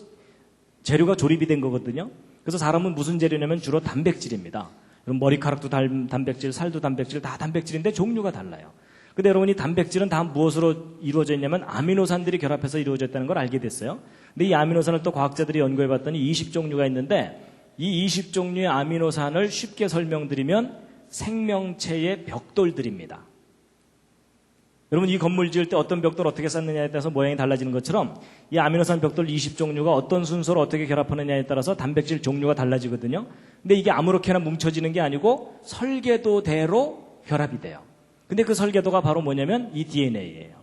재료가 조립이 된 거거든요. 그래서 사람은 무슨 재료냐면 주로 단백질입니다. 여러분 머리카락도 단백질, 살도 단백질, 다 단백질인데 종류가 달라요. 근데 여러분 이 단백질은 다 무엇으로 이루어져 있냐면 아미노산들이 결합해서 이루어져 있다는 걸 알게 됐어요. 근데 이 아미노산을 또 과학자들이 연구해 봤더니 20종류가 있는데 이 20종류의 아미노산을 쉽게 설명드리면 생명체의 벽돌들입니다. 여러분 이 건물 지을 때 어떤 벽돌 어떻게 쌓느냐에 따라서 모양이 달라지는 것처럼 이 아미노산 벽돌 20종류가 어떤 순서로 어떻게 결합하느냐에 따라서 단백질 종류가 달라지거든요. 근데 이게 아무렇게나 뭉쳐지는 게 아니고 설계도대로 결합이 돼요. 근데 그 설계도가 바로 뭐냐면 이 DNA예요.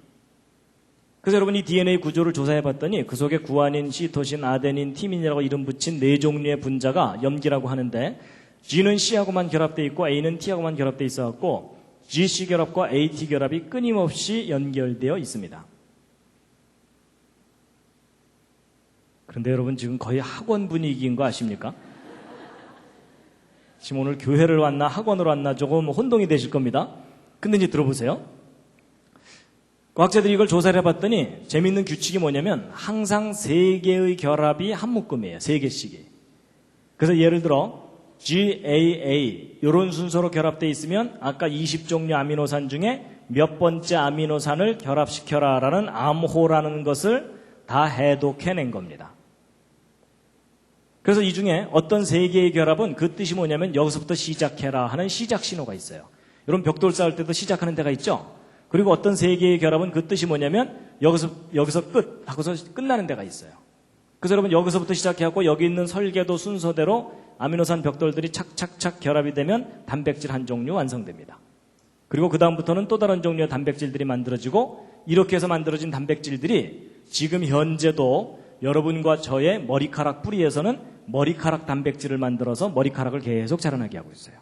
그래서 여러분 이 DNA 구조를 조사해 봤더니 그 속에 구아닌, 시토신, 아데닌, 티민이라고 이름 붙인 4종류의 분자가 염기라고 하는데 G는 C하고만 결합되어 있고 A는 T하고만 결합되어 있어갖고 GC 결합과 AT 결합이 끊임없이 연결되어 있습니다. 그런데 여러분 지금 거의 학원 분위기인 거 아십니까? 지금 오늘 교회를 왔나 학원으로 왔나 조금 혼동이 되실 겁니다. 근데 이제 들어보세요. 과학자들이 이걸 조사를 해봤더니 재미있는 규칙이 뭐냐면 항상 3개의 결합이 한 묶음이에요. 3개씩이. 그래서 예를 들어 GAA 이런 순서로 결합되어 있으면 아까 20종류 아미노산 중에 몇 번째 아미노산을 결합시켜라라는 암호라는 것을 다 해독해낸 겁니다. 그래서 이 중에 어떤 3개의 결합은 그 뜻이 뭐냐면 여기서부터 시작해라 하는 시작 신호가 있어요. 여러분 벽돌 쌓을 때도 시작하는 데가 있죠. 그리고 어떤 3개의 결합은 그 뜻이 뭐냐면 여기서 끝 하고서 끝나는 데가 있어요. 그래서 여러분 여기서부터 시작해갖고 여기 있는 설계도 순서대로 아미노산 벽돌들이 착착착 결합이 되면 단백질 한 종류 완성됩니다. 그리고 그 다음부터는 또 다른 종류의 단백질들이 만들어지고 이렇게 해서 만들어진 단백질들이 지금 현재도 여러분과 저의 머리카락 뿌리에서는 머리카락 단백질을 만들어서 머리카락을 계속 자라나게 하고 있어요.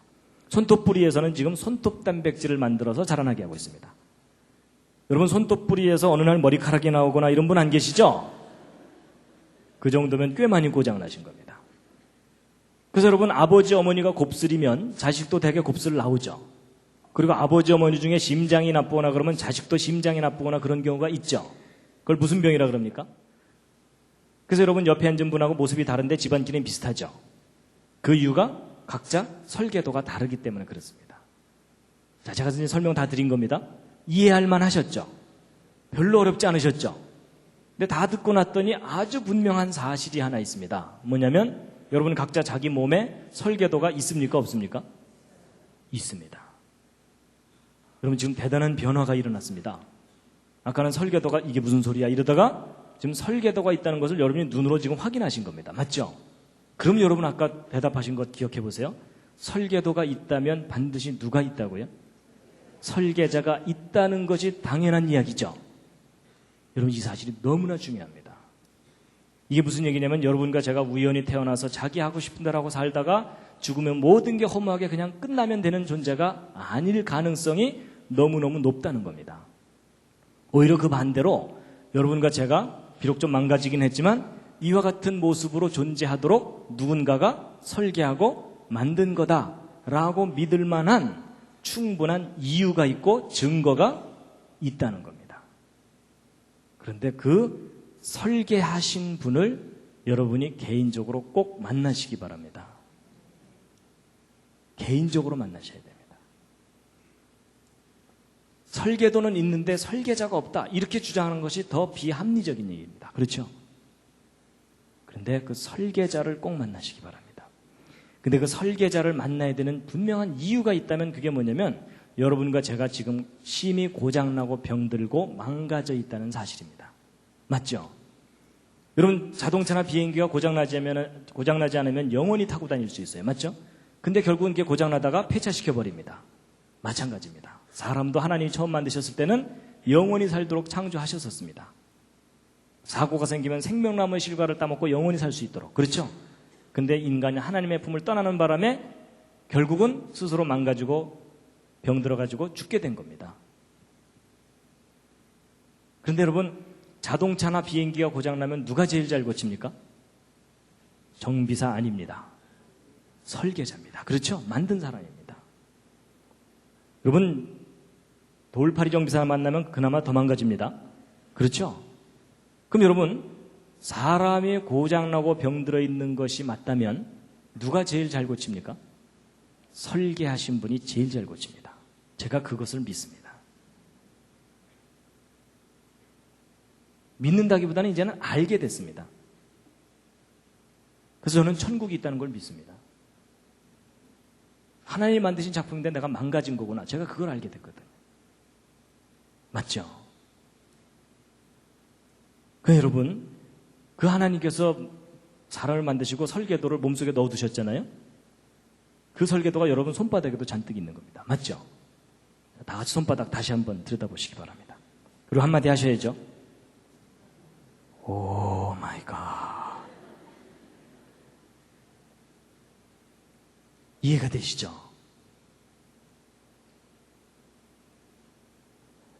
손톱 뿌리에서는 지금 손톱 단백질을 만들어서 자라나게 하고 있습니다. 여러분 손톱 뿌리에서 어느 날 머리카락이 나오거나 이런 분 안 계시죠? 그 정도면 꽤 많이 고장나신 겁니다. 그래서 여러분 아버지 어머니가 곱슬이면 자식도 되게 곱슬 나오죠. 그리고 아버지 어머니 중에 심장이 나쁘거나 그러면 자식도 심장이 나쁘거나 그런 경우가 있죠. 그걸 무슨 병이라 그럽니까? 그래서 여러분 옆에 앉은 분하고 모습이 다른데 집안끼리는 비슷하죠. 그 이유가 각자 설계도가 다르기 때문에 그렇습니다. 자, 제가 이제 설명 다 드린 겁니다. 이해할 만 하셨죠? 별로 어렵지 않으셨죠? 근데 다 듣고 났더니 아주 분명한 사실이 하나 있습니다. 뭐냐면 여러분 각자 자기 몸에 설계도가 있습니까? 없습니까? 있습니다. 여러분 지금 대단한 변화가 일어났습니다. 아까는 설계도가 이게 무슨 소리야 이러다가 지금 설계도가 있다는 것을 여러분이 눈으로 지금 확인하신 겁니다. 맞죠? 그럼 여러분 아까 대답하신 것 기억해 보세요. 설계도가 있다면 반드시 누가 있다고요? 설계자가 있다는 것이 당연한 이야기죠. 여러분 이 사실이 너무나 중요합니다. 이게 무슨 얘기냐면 여러분과 제가 우연히 태어나서 자기 하고 싶은 대로 하고 살다가 죽으면 모든 게 허무하게 그냥 끝나면 되는 존재가 아닐 가능성이 너무너무 높다는 겁니다. 오히려 그 반대로 여러분과 제가 비록 좀 망가지긴 했지만 이와 같은 모습으로 존재하도록 누군가가 설계하고 만든 거다라고 믿을 만한 충분한 이유가 있고 증거가 있다는 겁니다. 그런데 그 설계하신 분을 여러분이 개인적으로 꼭 만나시기 바랍니다. 개인적으로 만나셔야 됩니다. 설계도는 있는데 설계자가 없다. 이렇게 주장하는 것이 더 비합리적인 얘기입니다. 그렇죠? 그런데 그 설계자를 꼭 만나시기 바랍니다. 근데 그 설계자를 만나야 되는 분명한 이유가 있다면 그게 뭐냐면 여러분과 제가 지금 심히 고장나고 병들고 망가져 있다는 사실입니다. 맞죠? 여러분 자동차나 비행기가 고장나지 않으면 영원히 타고 다닐 수 있어요. 맞죠? 근데 결국은 이게 고장나다가 폐차시켜버립니다. 마찬가지입니다. 사람도 하나님이 처음 만드셨을 때는 영원히 살도록 창조하셨었습니다. 사고가 생기면 생명나무의 실과를 따먹고 영원히 살 수 있도록. 그렇죠? 근데 인간이 하나님의 품을 떠나는 바람에 결국은 스스로 망가지고 병들어가지고 죽게 된 겁니다. 그런데 여러분 자동차나 비행기가 고장나면 누가 제일 잘 고칩니까? 정비사 아닙니다. 설계자입니다. 그렇죠? 만든 사람입니다. 여러분, 돌팔이 정비사 만나면 그나마 더 망가집니다. 그렇죠? 그럼 여러분, 사람이 고장나고 병들어 있는 것이 맞다면 누가 제일 잘 고칩니까? 설계하신 분이 제일 잘 고칩니다. 제가 그것을 믿습니다. 믿는다기보다는 이제는 알게 됐습니다. 그래서 저는 천국이 있다는 걸 믿습니다. 하나님이 만드신 작품인데 내가 망가진 거구나. 제가 그걸 알게 됐거든요. 맞죠? 여러분, 그 하나님께서 사람을 만드시고 설계도를 몸속에 넣어두셨잖아요. 그 설계도가 여러분 손바닥에도 잔뜩 있는 겁니다. 맞죠? 다 같이 손바닥 다시 한번 들여다보시기 바랍니다. 그리고 한마디 하셔야죠. 오 마이 갓. 이해가 되시죠?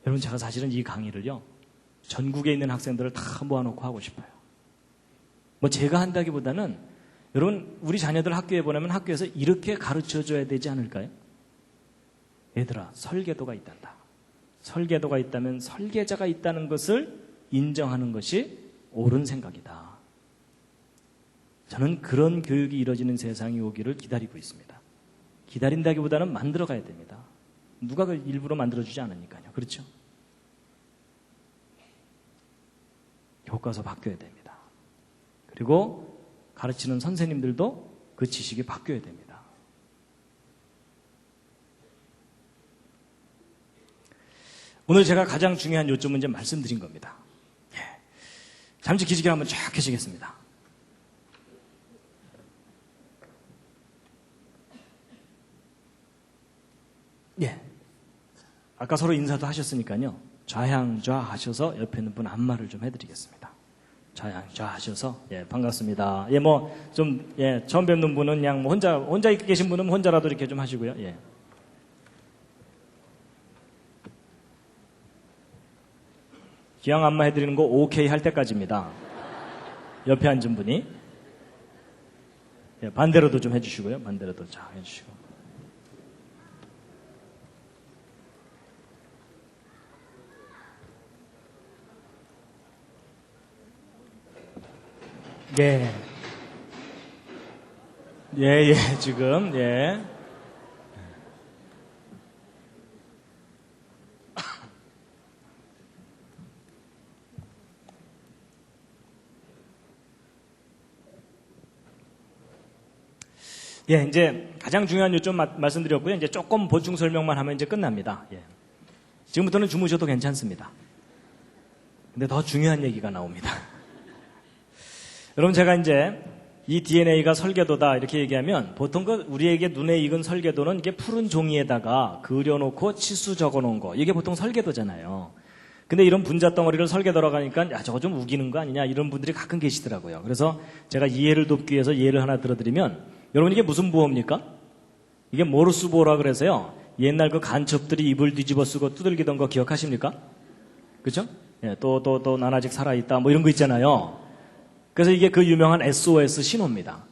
여러분, 제가 사실은 이 강의를요, 전국에 있는 학생들을 다 모아놓고 하고 싶어요. 뭐 제가 한다기보다는 여러분, 우리 자녀들 학교에 보내면 학교에서 이렇게 가르쳐줘야 되지 않을까요? 얘들아, 설계도가 있단다. 설계도가 있다면 설계자가 있다는 것을 인정하는 것이 옳은 생각이다. 저는 그런 교육이 이루어지는 세상이 오기를 기다리고 있습니다. 기다린다기보다는 만들어가야 됩니다. 누가 그걸 일부러 만들어주지 않으니까요. 그렇죠? 교과서 바뀌어야 됩니다. 그리고 가르치는 선생님들도 그 지식이 바뀌어야 됩니다. 오늘 제가 가장 중요한 요점은 이제 말씀드린 겁니다. 잠시 기지개를 한번 쫙 켜시겠습니다. 예. 아까 서로 인사도 하셨으니까요. 좌향좌 하셔서 옆에 있는 분 안마를 좀 해드리겠습니다. 좌향좌 하셔서, 예, 반갑습니다. 예, 뭐, 좀, 예, 처음 뵙는 분은 그냥 뭐 혼자 계신 분은 혼자라도 이렇게 좀 하시고요. 예. 기왕 안마 해드리는 거 오케이 할 때까지입니다. 옆에 앉은 분이. 예, 반대로도 좀 해주시고요. 반대로도 쫙 해주시고. 예. 예, 지금, 예. 예, 이제 가장 중요한 요점 말씀드렸고요. 이제 조금 보충 설명만 하면 이제 끝납니다. 예. 지금부터는 주무셔도 괜찮습니다. 근데 더 중요한 얘기가 나옵니다. 여러분, 제가 이제 이 DNA가 설계도다 이렇게 얘기하면 보통 우리에게 눈에 익은 설계도는 이게 푸른 종이에다가 그려놓고 치수 적어놓은 거, 이게 보통 설계도잖아요. 근데 이런 분자 덩어리를 설계도라고 하니까 야, 저거 좀 우기는 거 아니냐 이런 분들이 가끔 계시더라고요. 그래서 제가 이해를 돕기 위해서 예를 하나 들어드리면, 여러분, 이게 무슨 보호입니까? 이게 모르스 보호라 그래서요, 옛날 그 간첩들이 입을 뒤집어 쓰고 두들기던 거 기억하십니까? 그죠? 예, 또 난 아직 살아있다 뭐 이런 거 있잖아요. 그래서 이게 그 유명한 SOS 신호입니다.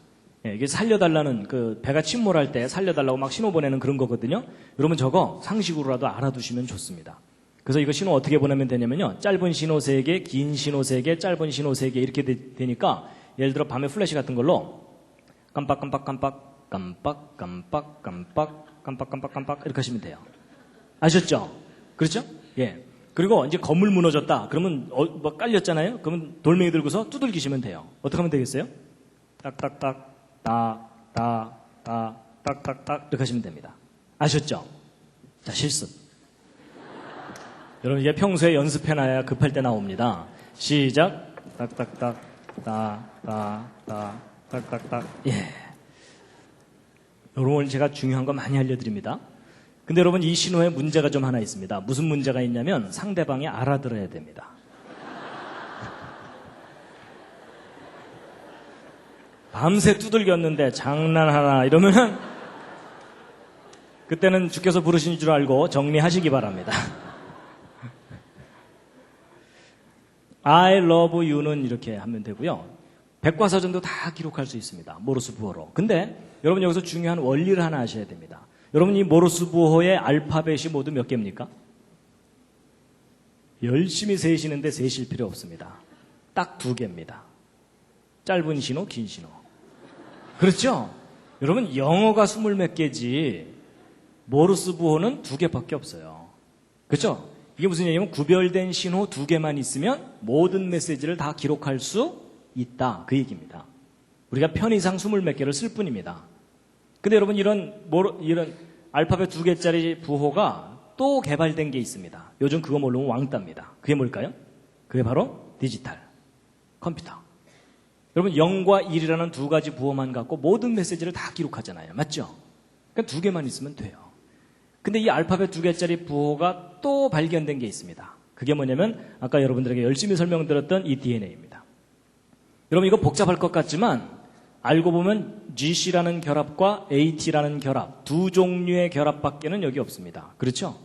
예, 이게 살려달라는, 그 배가 침몰할 때 살려달라고 막 신호 보내는 그런 거거든요. 여러분, 저거 상식으로라도 알아두시면 좋습니다. 그래서 이거 신호 어떻게 보내면 되냐면요, 짧은 신호 3개, 긴 신호 3개, 짧은 신호 3개 이렇게 되니까, 예를 들어 밤에 플래시 같은 걸로 깜빡깜빡깜빡 깜빡깜빡깜빡 이렇게 하시면 돼요. 아셨죠? 그렇죠? 예. 그리고 이제 건물 무너졌다. 그러면 뭐 깔렸잖아요. 그러면 돌멩이 들고서 두들기시면 돼요. 어떻게 하면 되겠어요? 딱딱딱 딱딱딱 이렇게 하시면 됩니다. 아셨죠? 자, 실습. 여러분, 이게 평소에 연습해놔야 급할 때 나옵니다. 시작. 딱딱딱 딱딱딱. 예. 여러분, 오늘 제가 중요한 거 많이 알려드립니다. 근데 여러분, 이 신호에 문제가 좀 하나 있습니다. 무슨 문제가 있냐면 상대방이 알아들어야 됩니다. 밤새 두들겼는데 장난하나 이러면은 그때는 주께서 부르신 줄 알고 정리하시기 바랍니다. I love you는 이렇게 하면 되고요. 백과사전도 다 기록할 수 있습니다. 모르스 부호로. 근데 여러분 여기서 중요한 원리를 하나 아셔야 됩니다. 여러분 이 모르스 부호의 알파벳이 모두 몇 개입니까? 열심히 세시는데 세실 필요 없습니다. 딱 2개입니다. 짧은 신호, 긴 신호. 그렇죠? 여러분 영어가 20몇 개지 모르스 부호는 2개밖에 없어요. 그렇죠? 이게 무슨 얘기냐면 구별된 신호 2개만 있으면 모든 메시지를 다 기록할 수 있다. 그 얘기입니다. 우리가 편의상 20몇 개를 쓸 뿐입니다. 근데 여러분 이런 알파벳 2개짜리 부호가 또 개발된 게 있습니다. 요즘 그거 모르면 왕따입니다. 그게 뭘까요? 그게 바로 디지털 컴퓨터. 여러분 0과 1이라는 2가지 부호만 갖고 모든 메시지를 다 기록하잖아요. 맞죠? 그러니까 2개만 있으면 돼요. 근데 이 알파벳 2개짜리 부호가 또 발견된 게 있습니다. 그게 뭐냐면 아까 여러분들에게 열심히 설명드렸던 이 DNA입니다. 여러분 이거 복잡할 것 같지만 알고 보면 GC라는 결합과 AT라는 결합, 2 종류의 결합밖에는 여기 없습니다. 그렇죠?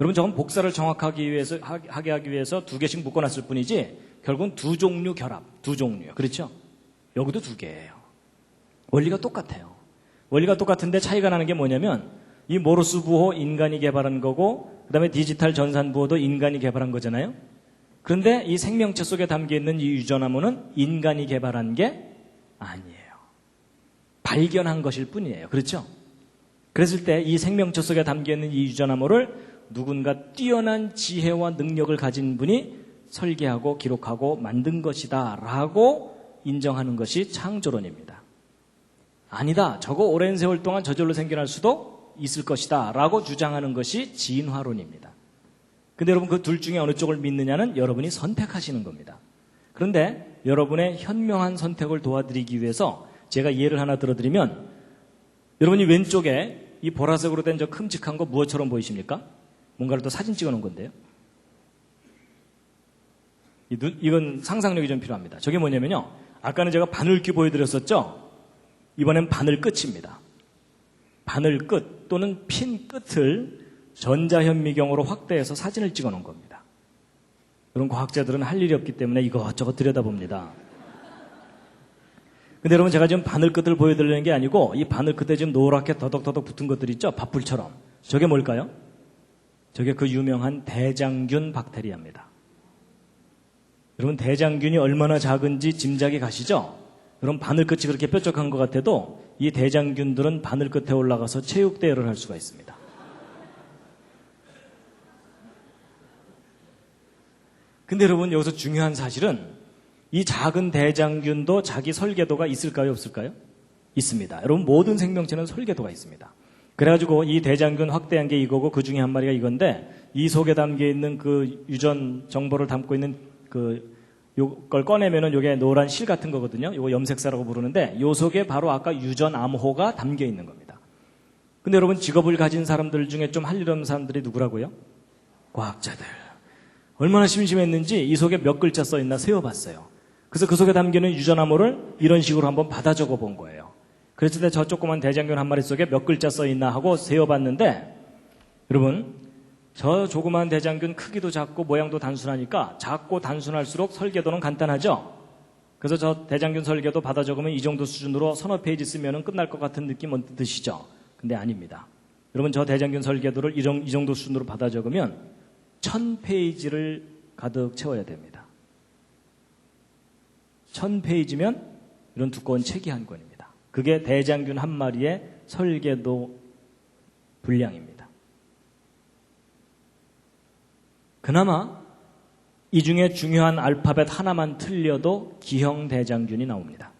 여러분 저건 복사를 정확하게 하기 위해서 2개씩 묶어놨을 뿐이지 결국은 2 종류 결합, 2 종류요. 그렇죠? 여기도 2개예요. 원리가 똑같아요. 원리가 똑같은데 차이가 나는 게 뭐냐면 이 모르스 부호 인간이 개발한 거고 그 다음에 디지털 전산 부호도 인간이 개발한 거잖아요. 그런데 이 생명체 속에 담겨있는 이 유전암호는 인간이 개발한 게 아니에요. 발견한 것일 뿐이에요. 그렇죠? 그랬을 때 이 생명체 속에 담겨있는 이 유전암호를 누군가 뛰어난 지혜와 능력을 가진 분이 설계하고 기록하고 만든 것이다 라고 인정하는 것이 창조론입니다. 아니다. 저거 오랜 세월 동안 저절로 생겨날 수도 있을 것이다 라고 주장하는 것이 진화론입니다. 근데 여러분 그 둘 중에 어느 쪽을 믿느냐는 여러분이 선택하시는 겁니다. 그런데 여러분의 현명한 선택을 도와드리기 위해서 제가 예를 하나 들어드리면 여러분이 왼쪽에 이 보라색으로 된 저 큼직한 거 무엇처럼 보이십니까? 뭔가를 또 사진 찍어 놓은 건데요. 이건 상상력이 좀 필요합니다. 저게 뭐냐면요. 아까는 제가 바늘귀 보여드렸었죠? 이번엔 바늘 끝입니다. 바늘 끝 또는 핀 끝을 전자현미경으로 확대해서 사진을 찍어 놓은 겁니다. 그런 과학자들은 할 일이 없기 때문에 이것저것 들여다봅니다. 근데 여러분 제가 지금 바늘 끝을 보여드리는 게 아니고 이 바늘 끝에 지금 노랗게 더덕더덕 붙은 것들 있죠? 밥풀처럼. 저게 뭘까요? 저게 그 유명한 대장균 박테리아입니다. 여러분 대장균이 얼마나 작은지 짐작이 가시죠? 여러분 바늘 끝이 그렇게 뾰족한 것 같아도 이 대장균들은 바늘 끝에 올라가서 체육대회를 할 수가 있습니다. 근데 여러분 여기서 중요한 사실은 이 작은 대장균도 자기 설계도가 있을까요? 없을까요? 있습니다. 여러분 모든 생명체는 설계도가 있습니다. 그래가지고 이 대장균 확대한 게 이거고 그 중에 한 마리가 이건데 이 속에 담겨 있는 그 유전 정보를 담고 있는 요걸 꺼내면은 요게 노란 실 같은 거거든요. 요거 염색사라고 부르는데 요 속에 바로 아까 유전 암호가 담겨 있는 겁니다. 근데 여러분 직업을 가진 사람들 중에 좀 할 일 없는 사람들이 누구라고요? 과학자들. 얼마나 심심했는지 이 속에 몇 글자 써 있나 세어봤어요. 그래서 그 속에 담기는 유전 암호를 이런 식으로 한번 받아 적어 본 거예요. 그랬을 때 저 조그만 대장균 한 마리 속에 몇 글자 써 있나 하고 세어봤는데 여러분 저 조그만 대장균 크기도 작고 모양도 단순하니까 작고 단순할수록 설계도는 간단하죠? 그래서 저 대장균 설계도 받아 적으면 이 정도 수준으로 서너 페이지 쓰면 끝날 것 같은 느낌 언뜻 드시죠? 근데 아닙니다. 여러분 저 대장균 설계도를 이 정도 수준으로 받아 적으면 1000페이지를 가득 채워야 됩니다. 1000페이지면 이런 두꺼운 책이 한 권입니다. 그게 대장균 한 마리의 설계도 분량입니다. 그나마 이 중에 중요한 알파벳 하나만 틀려도 기형 대장균이 나옵니다.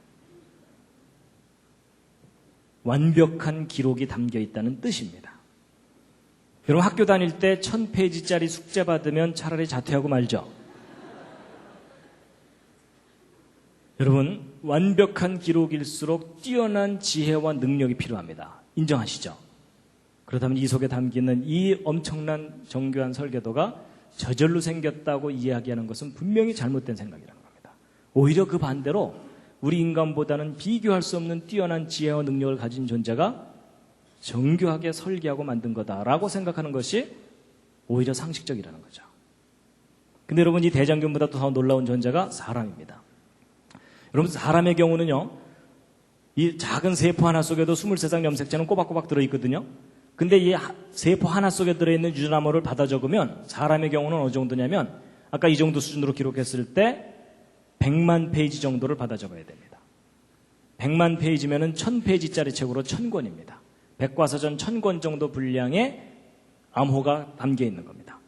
완벽한 기록이 담겨 있다는 뜻입니다. 여러분 학교 다닐 때 1000페이지짜리 숙제 받으면 차라리 자퇴하고 말죠. 여러분 완벽한 기록일수록 뛰어난 지혜와 능력이 필요합니다. 인정하시죠? 그렇다면 이 속에 담기는 이 엄청난 정교한 설계도가 저절로 생겼다고 이야기하는 것은 분명히 잘못된 생각이라는 겁니다. 오히려 그 반대로 우리 인간보다는 비교할 수 없는 뛰어난 지혜와 능력을 가진 존재가 정교하게 설계하고 만든 거다라고 생각하는 것이 오히려 상식적이라는 거죠. 근데 여러분 이 대장균보다 더 놀라운 존재가 사람입니다. 여러분 사람의 경우는요, 이 작은 세포 하나 속에도 23장 염색체는 꼬박꼬박 들어있거든요. 근데 이 세포 하나 속에 들어있는 유전암호를 받아 적으면 사람의 경우는 어느 정도냐면 아까 이 정도 수준으로 기록했을 때 100만 페이지 정도를 받아 적어야 됩니다. 100만 페이지면은 1000페이지짜리 책으로 1000권입니다. 백과사전 1000권 정도 분량의 암호가 담겨 있는 겁니다.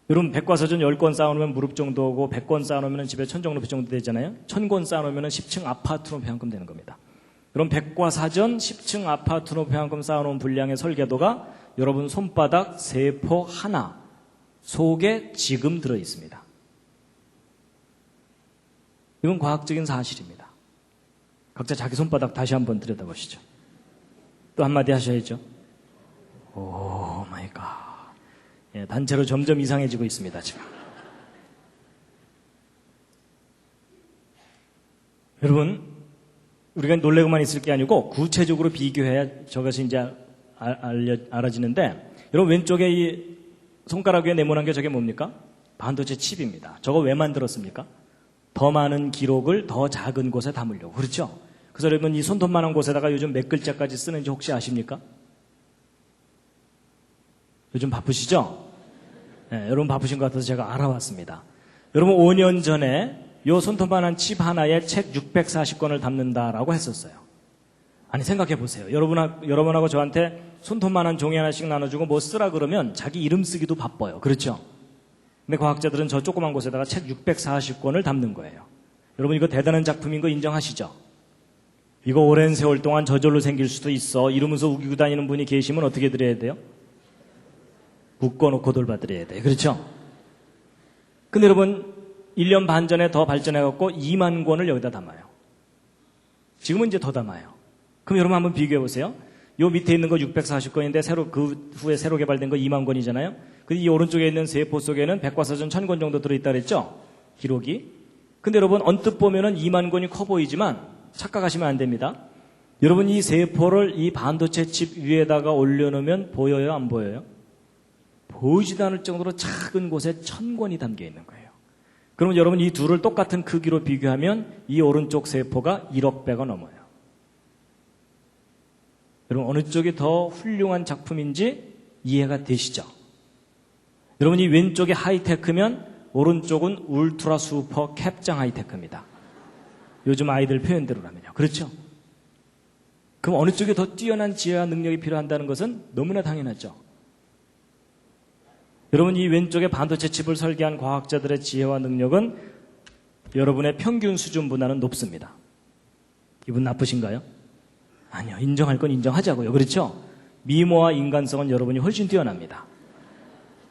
여러분 백과사전 10권 쌓아놓으면 무릎 정도 오고 100권 쌓아놓으면 집에 천정높이 정도 되잖아요. 1000권 쌓아놓으면 10층 아파트 높이만큼 되는 겁니다. 그럼 백과사전 10층 아파트 높이만큼 쌓아놓은 분량의 설계도가 여러분 손바닥 세포 하나 속에 지금 들어있습니다. 이건 과학적인 사실입니다. 각자 자기 손바닥 다시 한번 들여다보시죠. 또 한마디 하셔야죠. 오 마이 갓. 예, 단체로 점점 이상해지고 있습니다, 지금. 여러분, 우리가 놀래고만 있을 게 아니고 구체적으로 비교해야 저것이 이제 알아지는데, 여러분 왼쪽에 이 손가락 위에 네모난 게 저게 뭡니까? 반도체 칩입니다. 저거 왜 만들었습니까? 더 많은 기록을 더 작은 곳에 담으려고. 그렇죠? 그래서 여러분 이 손톱만한 곳에다가 요즘 몇 글자까지 쓰는지 혹시 아십니까? 요즘 바쁘시죠? 네, 여러분 바쁘신 것 같아서 제가 알아봤습니다. 여러분 5년 전에 요 손톱만한 칩 하나에 책 640권을 담는다라고 했었어요. 아니 생각해 보세요. 여러분하고 저한테 손톱만한 종이 하나씩 나눠주고 뭐 쓰라 그러면 자기 이름 쓰기도 바빠요. 그렇죠? 근데 과학자들은 저 조그만 곳에다가 책 640권을 담는 거예요. 여러분 이거 대단한 작품인 거 인정하시죠? 이거 오랜 세월 동안 저절로 생길 수도 있어. 이러면서 우기고 다니는 분이 계시면 어떻게 드려야 돼요? 묶어놓고 돌봐드려야 돼요. 그렇죠? 근데 여러분 1년 반 전에 더 발전해갖고 2만 권을 여기다 담아요. 지금은 이제 더 담아요. 그럼 여러분 한번 비교해보세요. 요 밑에 있는 거 640권인데 그 후에 새로 개발된 거 2만 권이잖아요. 근데 이 오른쪽에 있는 세포 속에는 백과사전 1000권 정도 들어있다 그랬죠? 기록이. 근데 여러분 언뜻 보면은 2만 권이 커 보이지만 착각하시면 안 됩니다. 여러분 이 세포를 이 반도체 칩 위에다가 올려놓으면 보여요? 안 보여요? 보이지도 않을 정도로 작은 곳에 1000권이 담겨 있는 거예요. 그러면 여러분 이 둘을 똑같은 크기로 비교하면 이 오른쪽 세포가 1억 배가 넘어요. 여러분 어느 쪽이 더 훌륭한 작품인지 이해가 되시죠? 여러분 이 왼쪽이 하이테크면 오른쪽은 울트라 슈퍼 캡장 하이테크입니다. 요즘 아이들 표현대로라면요. 그렇죠? 그럼 어느 쪽이 더 뛰어난 지혜와 능력이 필요한다는 것은 너무나 당연하죠. 여러분 이 왼쪽에 반도체 칩을 설계한 과학자들의 지혜와 능력은 여러분의 평균 수준보다는 높습니다. 기분 나쁘신가요? 아니요. 인정할 건 인정하자고요. 그렇죠? 미모와 인간성은 여러분이 훨씬 뛰어납니다.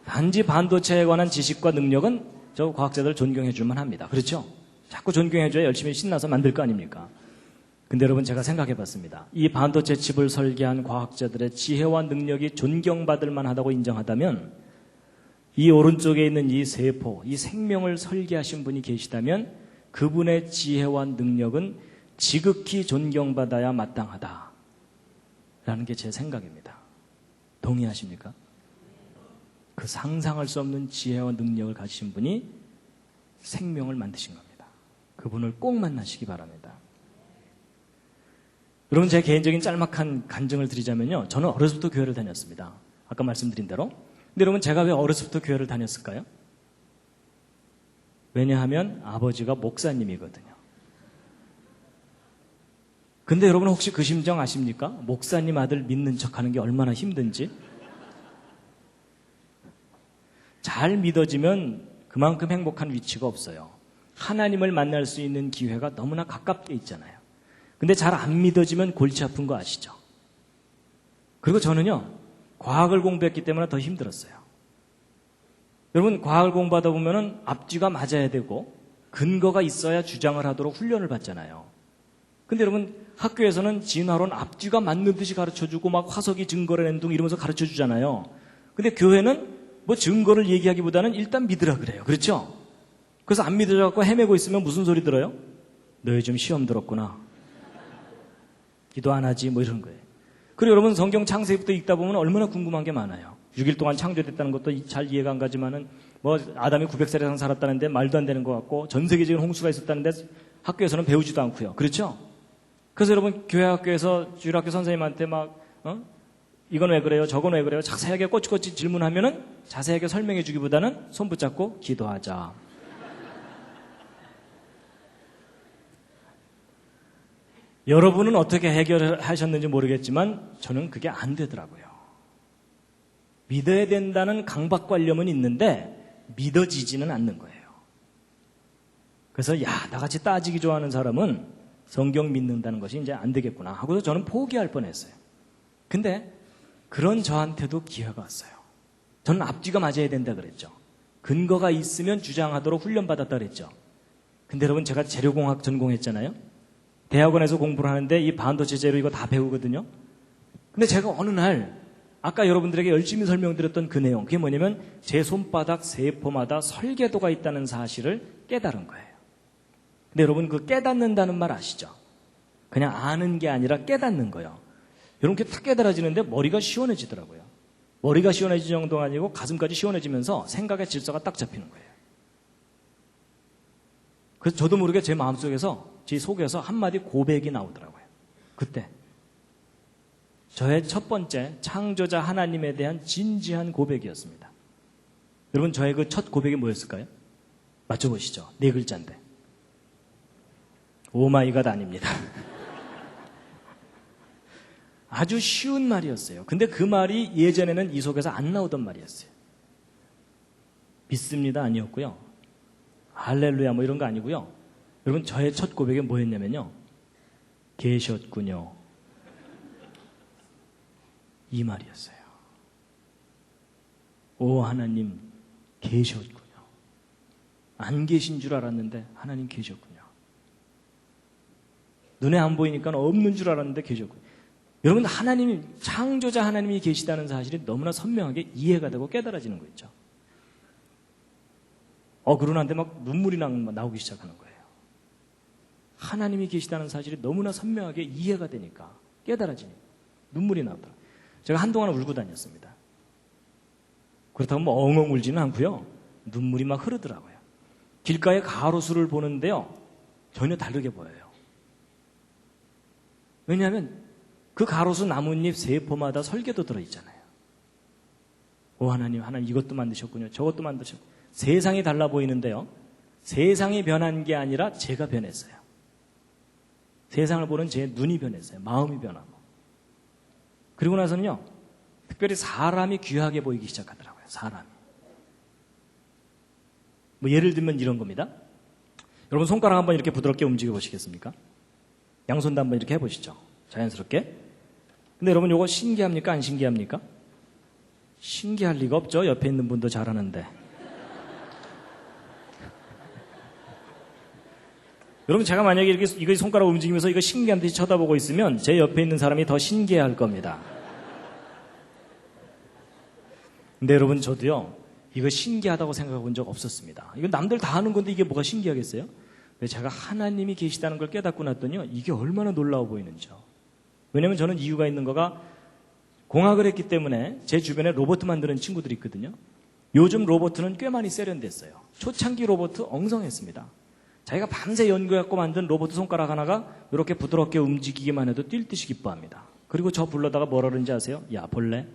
단지 반도체에 관한 지식과 능력은 저 과학자들 존경해 줄만 합니다. 그렇죠? 자꾸 존경해줘야 열심히 신나서 만들 거 아닙니까? 근데 여러분 제가 생각해 봤습니다. 이 반도체 칩을 설계한 과학자들의 지혜와 능력이 존경받을 만하다고 인정하다면 이 오른쪽에 있는 이 세포, 이 생명을 설계하신 분이 계시다면 그분의 지혜와 능력은 지극히 존경받아야 마땅하다라는 게 제 생각입니다. 동의하십니까? 그 상상할 수 없는 지혜와 능력을 가지신 분이 생명을 만드신 겁니다. 그분을 꼭 만나시기 바랍니다. 여러분 제 개인적인 짤막한 간증을 드리자면요. 저는 어려서부터 교회를 다녔습니다. 아까 말씀드린 대로. 근데 여러분 제가 왜 어려서부터 교회를 다녔을까요? 왜냐하면 아버지가 목사님이거든요. 근데 여러분 혹시 그 심정 아십니까? 목사님 아들 믿는 척하는 게 얼마나 힘든지. 잘 믿어지면 그만큼 행복한 위치가 없어요. 하나님을 만날 수 있는 기회가 너무나 가깝게 있잖아요. 근데 잘 안 믿어지면 골치 아픈 거 아시죠? 그리고 저는요, 과학을 공부했기 때문에 더 힘들었어요. 여러분, 과학을 공부하다 보면은 앞뒤가 맞아야 되고 근거가 있어야 주장을 하도록 훈련을 받잖아요. 근데 여러분, 학교에서는 진화론 앞뒤가 맞는 듯이 가르쳐주고 막 화석이 증거를 낸둥 이러면서 가르쳐주잖아요. 근데 교회는 뭐 증거를 얘기하기보다는 일단 믿으라 그래요. 그렇죠? 그래서 안 믿어져갖고 헤매고 있으면 무슨 소리 들어요? 너 요즘 시험 들었구나. 기도 안 하지 뭐 이런 거예요. 그리고 여러분 성경 창세기부터 읽다 보면 얼마나 궁금한 게 많아요. 6일 동안 창조됐다는 것도 잘 이해가 안 가지만은 뭐 아담이 900살 이상 살았다는데 말도 안 되는 것 같고 전 세계적인 홍수가 있었다는데 학교에서는 배우지도 않고요. 그렇죠? 그래서 여러분 교회 학교에서 주일학교 선생님한테 막 이건 왜 그래요? 저건 왜 그래요? 자세하게 꼬치꼬치 질문하면은 자세하게 설명해 주기보다는 손 붙잡고 기도하자. 여러분은 어떻게 해결하셨는지 모르겠지만 저는 그게 안 되더라고요. 믿어야 된다는 강박관념은 있는데 믿어지지는 않는 거예요. 그래서 나같이 따지기 좋아하는 사람은 성경 믿는다는 것이 이제 안 되겠구나 하고서 저는 포기할 뻔했어요. 근데 그런 저한테도 기회가 왔어요. 저는 앞뒤가 맞아야 된다 그랬죠. 근거가 있으면 주장하도록 훈련받았다 그랬죠. 근데 여러분 제가 재료공학 전공했잖아요. 대학원에서 공부를 하는데 이 반도체 재료 이거 다 배우거든요. 근데 제가 어느 날 아까 여러분들에게 열심히 설명드렸던 그 내용, 그게 뭐냐면 제 손바닥 세포마다 설계도가 있다는 사실을 깨달은 거예요. 근데 여러분 그 깨닫는다는 말 아시죠? 그냥 아는 게 아니라 깨닫는 거예요. 이렇게 탁 깨달아지는데 머리가 시원해지더라고요. 머리가 시원해질 정도가 아니고 가슴까지 시원해지면서 생각의 질서가 딱 잡히는 거예요. 그래서 저도 모르게 제 마음속에서 제 속에서 한마디 고백이 나오더라고요. 그때 저의 첫 번째 창조자 하나님에 대한 진지한 고백이었습니다. 여러분 저의 그 첫 고백이 뭐였을까요? 맞춰보시죠. 4글자인데 오마이갓 아닙니다. 아주 쉬운 말이었어요. 근데 그 말이 예전에는 이 속에서 안 나오던 말이었어요. 믿습니다 아니었고요. 할렐루야 뭐 이런 거 아니고요. 여러분 저의 첫 고백이 뭐였냐면요. 계셨군요. 이 말이었어요. 오 하나님 계셨군요. 안 계신 줄 알았는데 하나님 계셨군요. 눈에 안 보이니까 없는 줄 알았는데 계셨군요. 여러분 하나님이 창조자 하나님이 계시다는 사실이 너무나 선명하게 이해가 되고 깨달아지는 거 있죠. 그러는데 막 눈물이 나오기 시작하는 거예요. 하나님이 계시다는 사실이 너무나 선명하게 이해가 되니까 깨달아지니까 눈물이 나오더라고요. 제가 한동안 울고 다녔습니다. 그렇다고 뭐 엉엉 울지는 않고요. 눈물이 막 흐르더라고요. 길가에 가로수를 보는데요. 전혀 다르게 보여요. 왜냐하면 그 가로수 나뭇잎 세포마다 설계도 들어있잖아요. 오 하나님 이것도 만드셨군요. 저것도 만드셨군요. 세상이 달라 보이는데요. 세상이 변한 게 아니라 제가 변했어요. 세상을 보는 제 눈이 변했어요. 마음이 변하고. 그리고 나서는요. 특별히 사람이 귀하게 보이기 시작하더라고요. 사람이. 뭐 예를 들면 이런 겁니다. 여러분 손가락 한번 이렇게 부드럽게 움직여 보시겠습니까? 양손도 한번 이렇게 해보시죠. 자연스럽게. 근데 여러분 이거 신기합니까? 안 신기합니까? 신기할 리가 없죠. 옆에 있는 분도 잘하는데. 여러분 제가 만약에 이거 손가락 움직이면서 이거 신기한 듯이 쳐다보고 있으면 제 옆에 있는 사람이 더 신기해할 겁니다. 근데 여러분 저도요. 이거 신기하다고 생각해 본 적 없었습니다. 이거 남들 다 하는 건데 이게 뭐가 신기하겠어요? 근데 제가 하나님이 계시다는 걸 깨닫고 났더니요. 이게 얼마나 놀라워 보이는지요. 왜냐면 저는 이유가 있는 거가 공학을 했기 때문에 제 주변에 로봇 만드는 친구들이 있거든요. 요즘 로봇은 꽤 많이 세련됐어요. 초창기 로봇 엉성했습니다. 자기가 밤새 연구해갖고 만든 로봇 손가락 하나가 이렇게 부드럽게 움직이기만 해도 뛸 듯이 기뻐합니다. 그리고 저 불러다가 뭐라 그러는지 아세요? 야 볼래?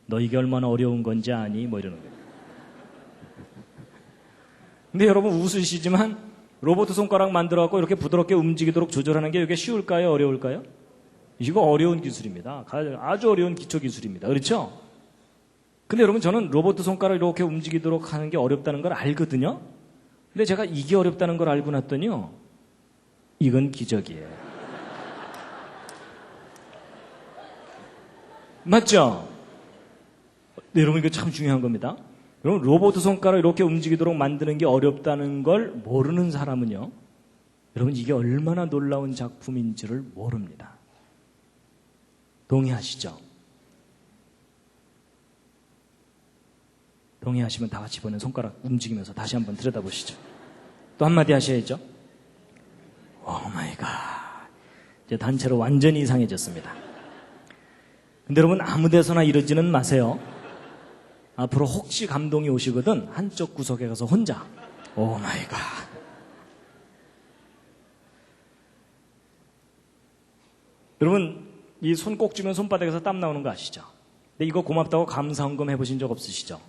너 이게 얼마나 어려운 건지 아니? 뭐 이러는 거예요. 근데 여러분 웃으시지만 로봇 손가락 만들어갖고 이렇게 부드럽게 움직이도록 조절하는 게 이게 쉬울까요? 어려울까요? 이거 어려운 기술입니다. 아주 어려운 기초 기술입니다. 그렇죠? 근데 여러분 저는 로봇 손가락 이렇게 움직이도록 하는 게 어렵다는 걸 알거든요. 근데 제가 이게 어렵다는 걸 알고 났더니요. 이건 기적이에요. 맞죠? 네, 여러분 이거 참 중요한 겁니다. 여러분 로봇 손가락 이렇게 움직이도록 만드는 게 어렵다는 걸 모르는 사람은요. 여러분 이게 얼마나 놀라운 작품인지를 모릅니다. 동의하시죠? 동의하시면 다 같이 보는 손가락 움직이면서 다시 한번 들여다보시죠. 또 한마디 하셔야죠. 오 마이 갓. 이제 단체로 완전히 이상해졌습니다. 근데 여러분 아무 데서나 이러지는 마세요. 앞으로 혹시 감동이 오시거든 한쪽 구석에 가서 혼자 오 마이 갓. 여러분, 이 손 꼭 쥐면 손바닥에서 땀 나오는 거 아시죠? 근데 이거 고맙다고 감사헌금 해보신 적 없으시죠?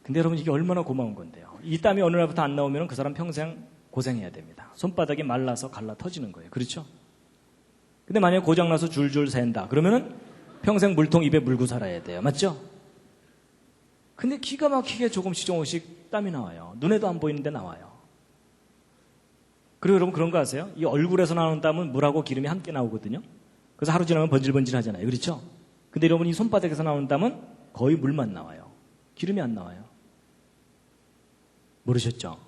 근데 여러분, 이게 얼마나 고마운 건데요. 이 땀이 어느 날부터 안 나오면 그 사람 평생 고생해야 됩니다. 손바닥이 말라서 갈라 터지는 거예요. 그렇죠? 근데 만약에 고장나서 줄줄 샌다. 그러면은 평생 물통 입에 물고 살아야 돼요. 맞죠? 근데 기가 막히게 조금씩 땀이 나와요. 눈에도 안 보이는데 나와요. 그리고 여러분 그런 거 아세요? 이 얼굴에서 나오는 땀은 물하고 기름이 함께 나오거든요. 그래서 하루 지나면 번질번질 하잖아요. 그렇죠? 근데 여러분 이 손바닥에서 나오는 땀은 거의 물만 나와요. 기름이 안 나와요. 모르셨죠?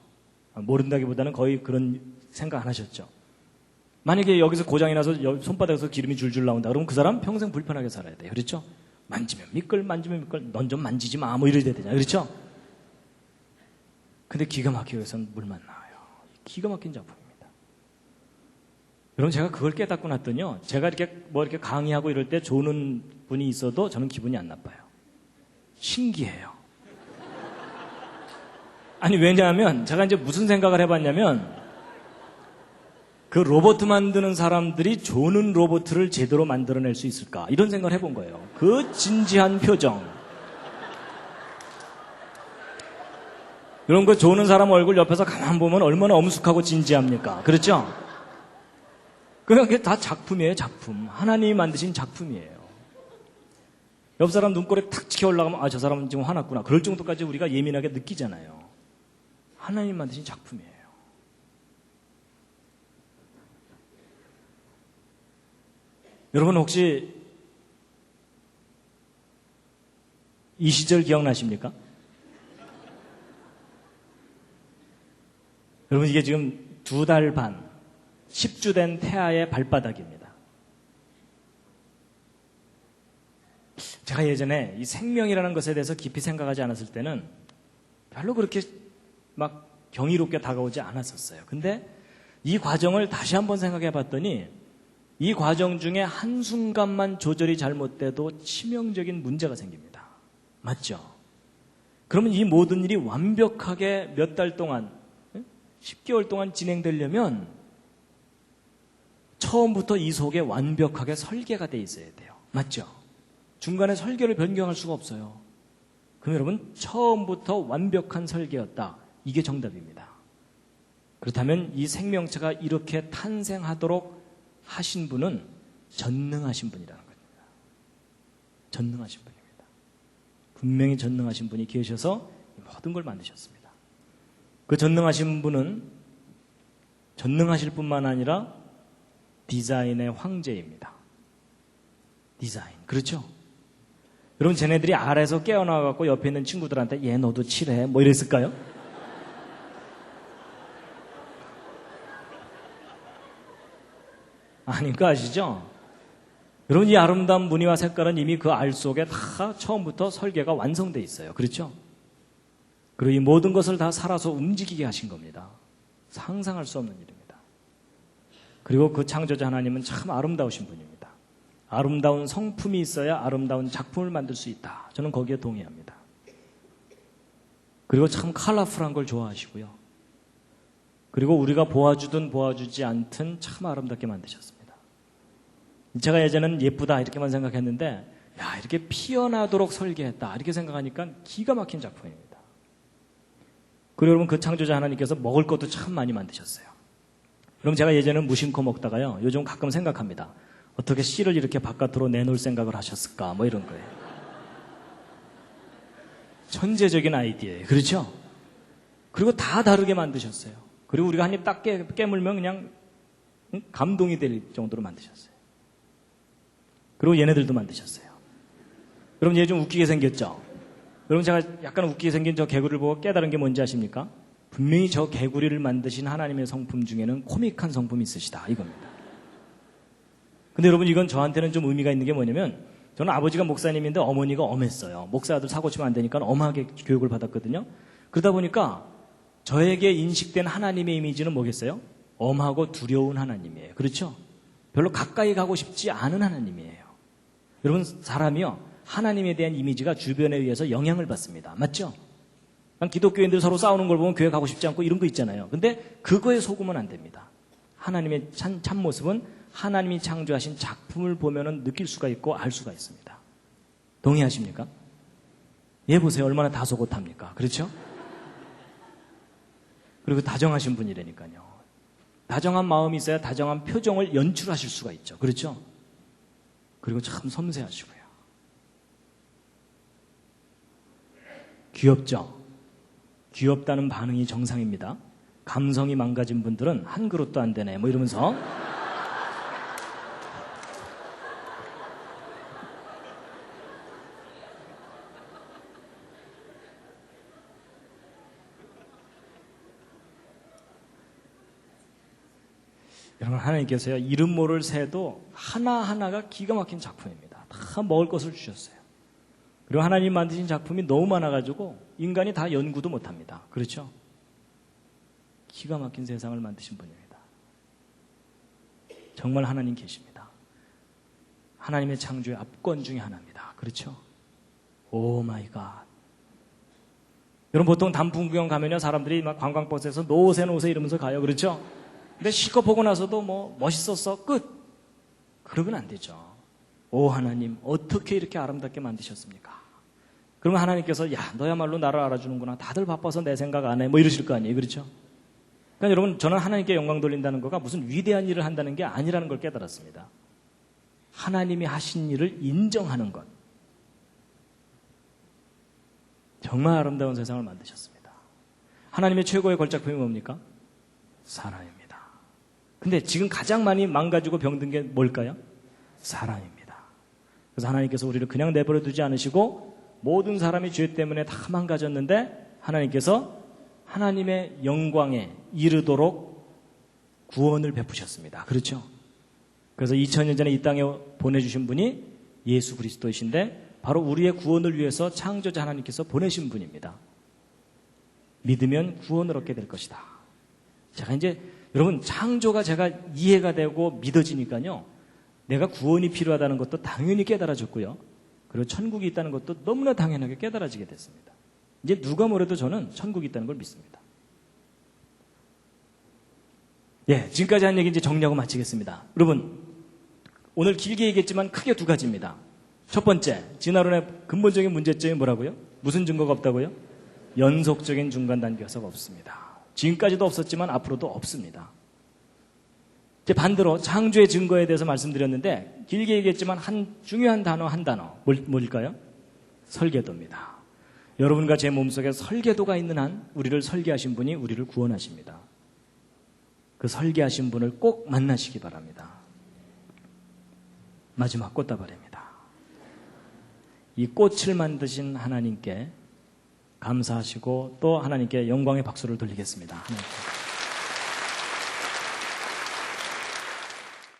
모른다기보다는 거의 그런 생각 안 하셨죠? 만약에 여기서 고장이 나서 손바닥에서 기름이 줄줄 나온다. 그러면 그 사람 평생 불편하게 살아야 돼요. 그렇죠? 만지면 미끌, 만지면 미끌, 넌 좀 만지지 마. 뭐 이래야 되잖아요. 그렇죠? 근데 기가 막히게 여기서는 물만 나와요. 기가 막힌 작품입니다. 여러분 제가 그걸 깨닫고 났더니요. 제가 이렇게 강의하고 이럴 때 조는 분이 있어도 저는 기분이 안 나빠요. 신기해요. 아니 왜냐하면 제가 이제 무슨 생각을 해봤냐면 그 로봇 만드는 사람들이 조는 로봇을 제대로 만들어낼 수 있을까 이런 생각을 해본 거예요. 그 진지한 표정. 이런 거 조는 사람 얼굴 옆에서 가만 보면 얼마나 엄숙하고 진지합니까? 그렇죠? 그냥 그게 다 작품이에요. 작품. 하나님이 만드신 작품이에요. 옆 사람 눈꼬리 탁 치켜 올라가면 아, 저 사람은 지금 화났구나. 그럴 정도까지 우리가 예민하게 느끼잖아요. 하나님 만드신 작품이에요. 여러분 혹시 이 시절 기억나십니까? 여러분 이게 지금 2달 반 10주 된 태아의 발바닥입니다. 제가 예전에 이 생명이라는 것에 대해서 깊이 생각하지 않았을 때는 별로 그렇게 막 경이롭게 다가오지 않았었어요. 근데 이 과정을 다시 한번 생각해 봤더니 이 과정 중에 한순간만 조절이 잘못돼도 치명적인 문제가 생깁니다. 맞죠? 그러면 이 모든 일이 완벽하게 몇 달 동안 10개월 동안 진행되려면 처음부터 이 속에 완벽하게 설계가 돼 있어야 돼요. 맞죠? 중간에 설계를 변경할 수가 없어요. 그럼 여러분 처음부터 완벽한 설계였다. 이게 정답입니다. 그렇다면 이 생명체가 이렇게 탄생하도록 하신 분은 전능하신 분이라는 겁니다. 전능하신 분입니다. 분명히 전능하신 분이 계셔서 모든 걸 만드셨습니다. 그 전능하신 분은 전능하실 뿐만 아니라 디자인의 황제입니다. 디자인. 그렇죠? 여러분 쟤네들이 아래에서 깨어나갖고 옆에 있는 친구들한테 얘 너도 칠해 뭐 이랬을까요? 아닌 거 아시죠? 여러분 이 아름다운 무늬와 색깔은 이미 그 알 속에 다 처음부터 설계가 완성되어 있어요. 그렇죠? 그리고 이 모든 것을 다 살아서 움직이게 하신 겁니다. 상상할 수 없는 일입니다. 그리고 그 창조자 하나님은 참 아름다우신 분입니다. 아름다운 성품이 있어야 아름다운 작품을 만들 수 있다. 저는 거기에 동의합니다. 그리고 참 컬러풀한 걸 좋아하시고요. 그리고 우리가 보아주든 보아주지 않든 참 아름답게 만드셨습니다. 제가 예전에는 예쁘다 이렇게만 생각했는데 야 이렇게 피어나도록 설계했다 이렇게 생각하니까 기가 막힌 작품입니다. 그리고 여러분 그 창조자 하나님께서 먹을 것도 참 많이 만드셨어요. 그럼 제가 예전에는 무심코 먹다가요 요즘 가끔 생각합니다. 어떻게 씨를 이렇게 바깥으로 내놓을 생각을 하셨을까 뭐 이런 거예요. 천재적인 아이디어예요. 그렇죠? 그리고 다 다르게 만드셨어요. 그리고 우리가 한 입 딱 깨물면 그냥 감동이 될 정도로 만드셨어요. 그리고 얘네들도 만드셨어요. 여러분 얘 좀 웃기게 생겼죠? 여러분 제가 약간 웃기게 생긴 저 개구리를 보고 깨달은 게 뭔지 아십니까? 분명히 저 개구리를 만드신 하나님의 성품 중에는 코믹한 성품이 있으시다 이겁니다. 근데 여러분 이건 저한테는 좀 의미가 있는 게 뭐냐면 저는 아버지가 목사님인데 어머니가 엄했어요. 목사 아들 사고 치면 안 되니까 엄하게 교육을 받았거든요. 그러다 보니까 저에게 인식된 하나님의 이미지는 뭐겠어요? 엄하고 두려운 하나님이에요. 그렇죠? 별로 가까이 가고 싶지 않은 하나님이에요. 여러분 사람이요 하나님에 대한 이미지가 주변에 의해서 영향을 받습니다. 맞죠? 기독교인들 서로 싸우는 걸 보면 교회 가고 싶지 않고 이런 거 있잖아요. 근데 그거에 속으면 안 됩니다. 하나님의 참모습은 하나님이 창조하신 작품을 보면은 느낄 수가 있고 알 수가 있습니다. 동의하십니까? 얘 보세요. 얼마나 다소곳합니까? 그렇죠? 그리고 다정하신 분이라니까요. 다정한 마음이 있어야 다정한 표정을 연출하실 수가 있죠. 그렇죠? 그리고 참 섬세하시고요. 귀엽죠? 귀엽다는 반응이 정상입니다. 감성이 망가진 분들은 한 그릇도 안 되네 뭐 이러면서 여러분, 하나님께서요, 이름 모를 새도 하나하나가 기가 막힌 작품입니다. 다 먹을 것을 주셨어요. 그리고 하나님 만드신 작품이 너무 많아가지고 인간이 다 연구도 못합니다. 그렇죠? 기가 막힌 세상을 만드신 분입니다. 정말 하나님 계십니다. 하나님의 창조의 압권 중에 하나입니다. 그렇죠? 오 마이 갓. 여러분, 보통 단풍 구경 가면요, 사람들이 막 관광버스에서 노세 이러면서 가요. 그렇죠? 근데 실컷 보고 나서도 뭐 멋있었어 끝. 그러면 안 되죠. 오 하나님, 어떻게 이렇게 아름답게 만드셨습니까? 그러면 하나님께서 야 너야말로 나를 알아주는구나. 다들 바빠서 내 생각 안 해. 뭐 이러실 거 아니에요. 그렇죠? 그러니까 여러분, 저는 하나님께 영광 돌린다는 거가 무슨 위대한 일을 한다는 게 아니라는 걸 깨달았습니다. 하나님이 하신 일을 인정하는 것. 정말 아름다운 세상을 만드셨습니다. 하나님의 최고의 걸작품이 뭡니까? 사랑입니다. 근데 지금 가장 많이 망가지고 병든 게 뭘까요? 사랑입니다. 그래서 하나님께서 우리를 그냥 내버려 두지 않으시고 모든 사람이 죄 때문에 다 망가졌는데 하나님께서 하나님의 영광에 이르도록 구원을 베푸셨습니다. 그렇죠? 그래서 2000년 전에 이 땅에 보내주신 분이 예수 그리스도이신데 바로 우리의 구원을 위해서 창조자 하나님께서 보내신 분입니다. 믿으면 구원을 얻게 될 것이다. 제가 이제 여러분, 창조가 제가 이해가 되고 믿어지니까요, 내가 구원이 필요하다는 것도 당연히 깨달아졌고요, 그리고 천국이 있다는 것도 너무나 당연하게 깨달아지게 됐습니다. 이제 누가 뭐래도 저는 천국이 있다는 걸 믿습니다. 예, 지금까지 한 얘기 이제 정리하고 마치겠습니다. 여러분, 오늘 길게 얘기했지만 크게 두 가지입니다. 첫 번째, 진화론의 근본적인 문제점이 뭐라고요? 무슨 증거가 없다고요? 연속적인 중간 단계가 없습니다. 지금까지도 없었지만 앞으로도 없습니다. 이제 반대로 창조의 증거에 대해서 말씀드렸는데 길게 얘기했지만 한 중요한 단어 한 단어 뭘까요? 설계도입니다. 여러분과 제 몸속에 설계도가 있는 한 우리를 설계하신 분이 우리를 구원하십니다. 그 설계하신 분을 꼭 만나시기 바랍니다. 마지막 꽃다발입니다. 이 꽃을 만드신 하나님께 감사하시고 또 하나님께 영광의 박수를 돌리겠습니다. 하나님께.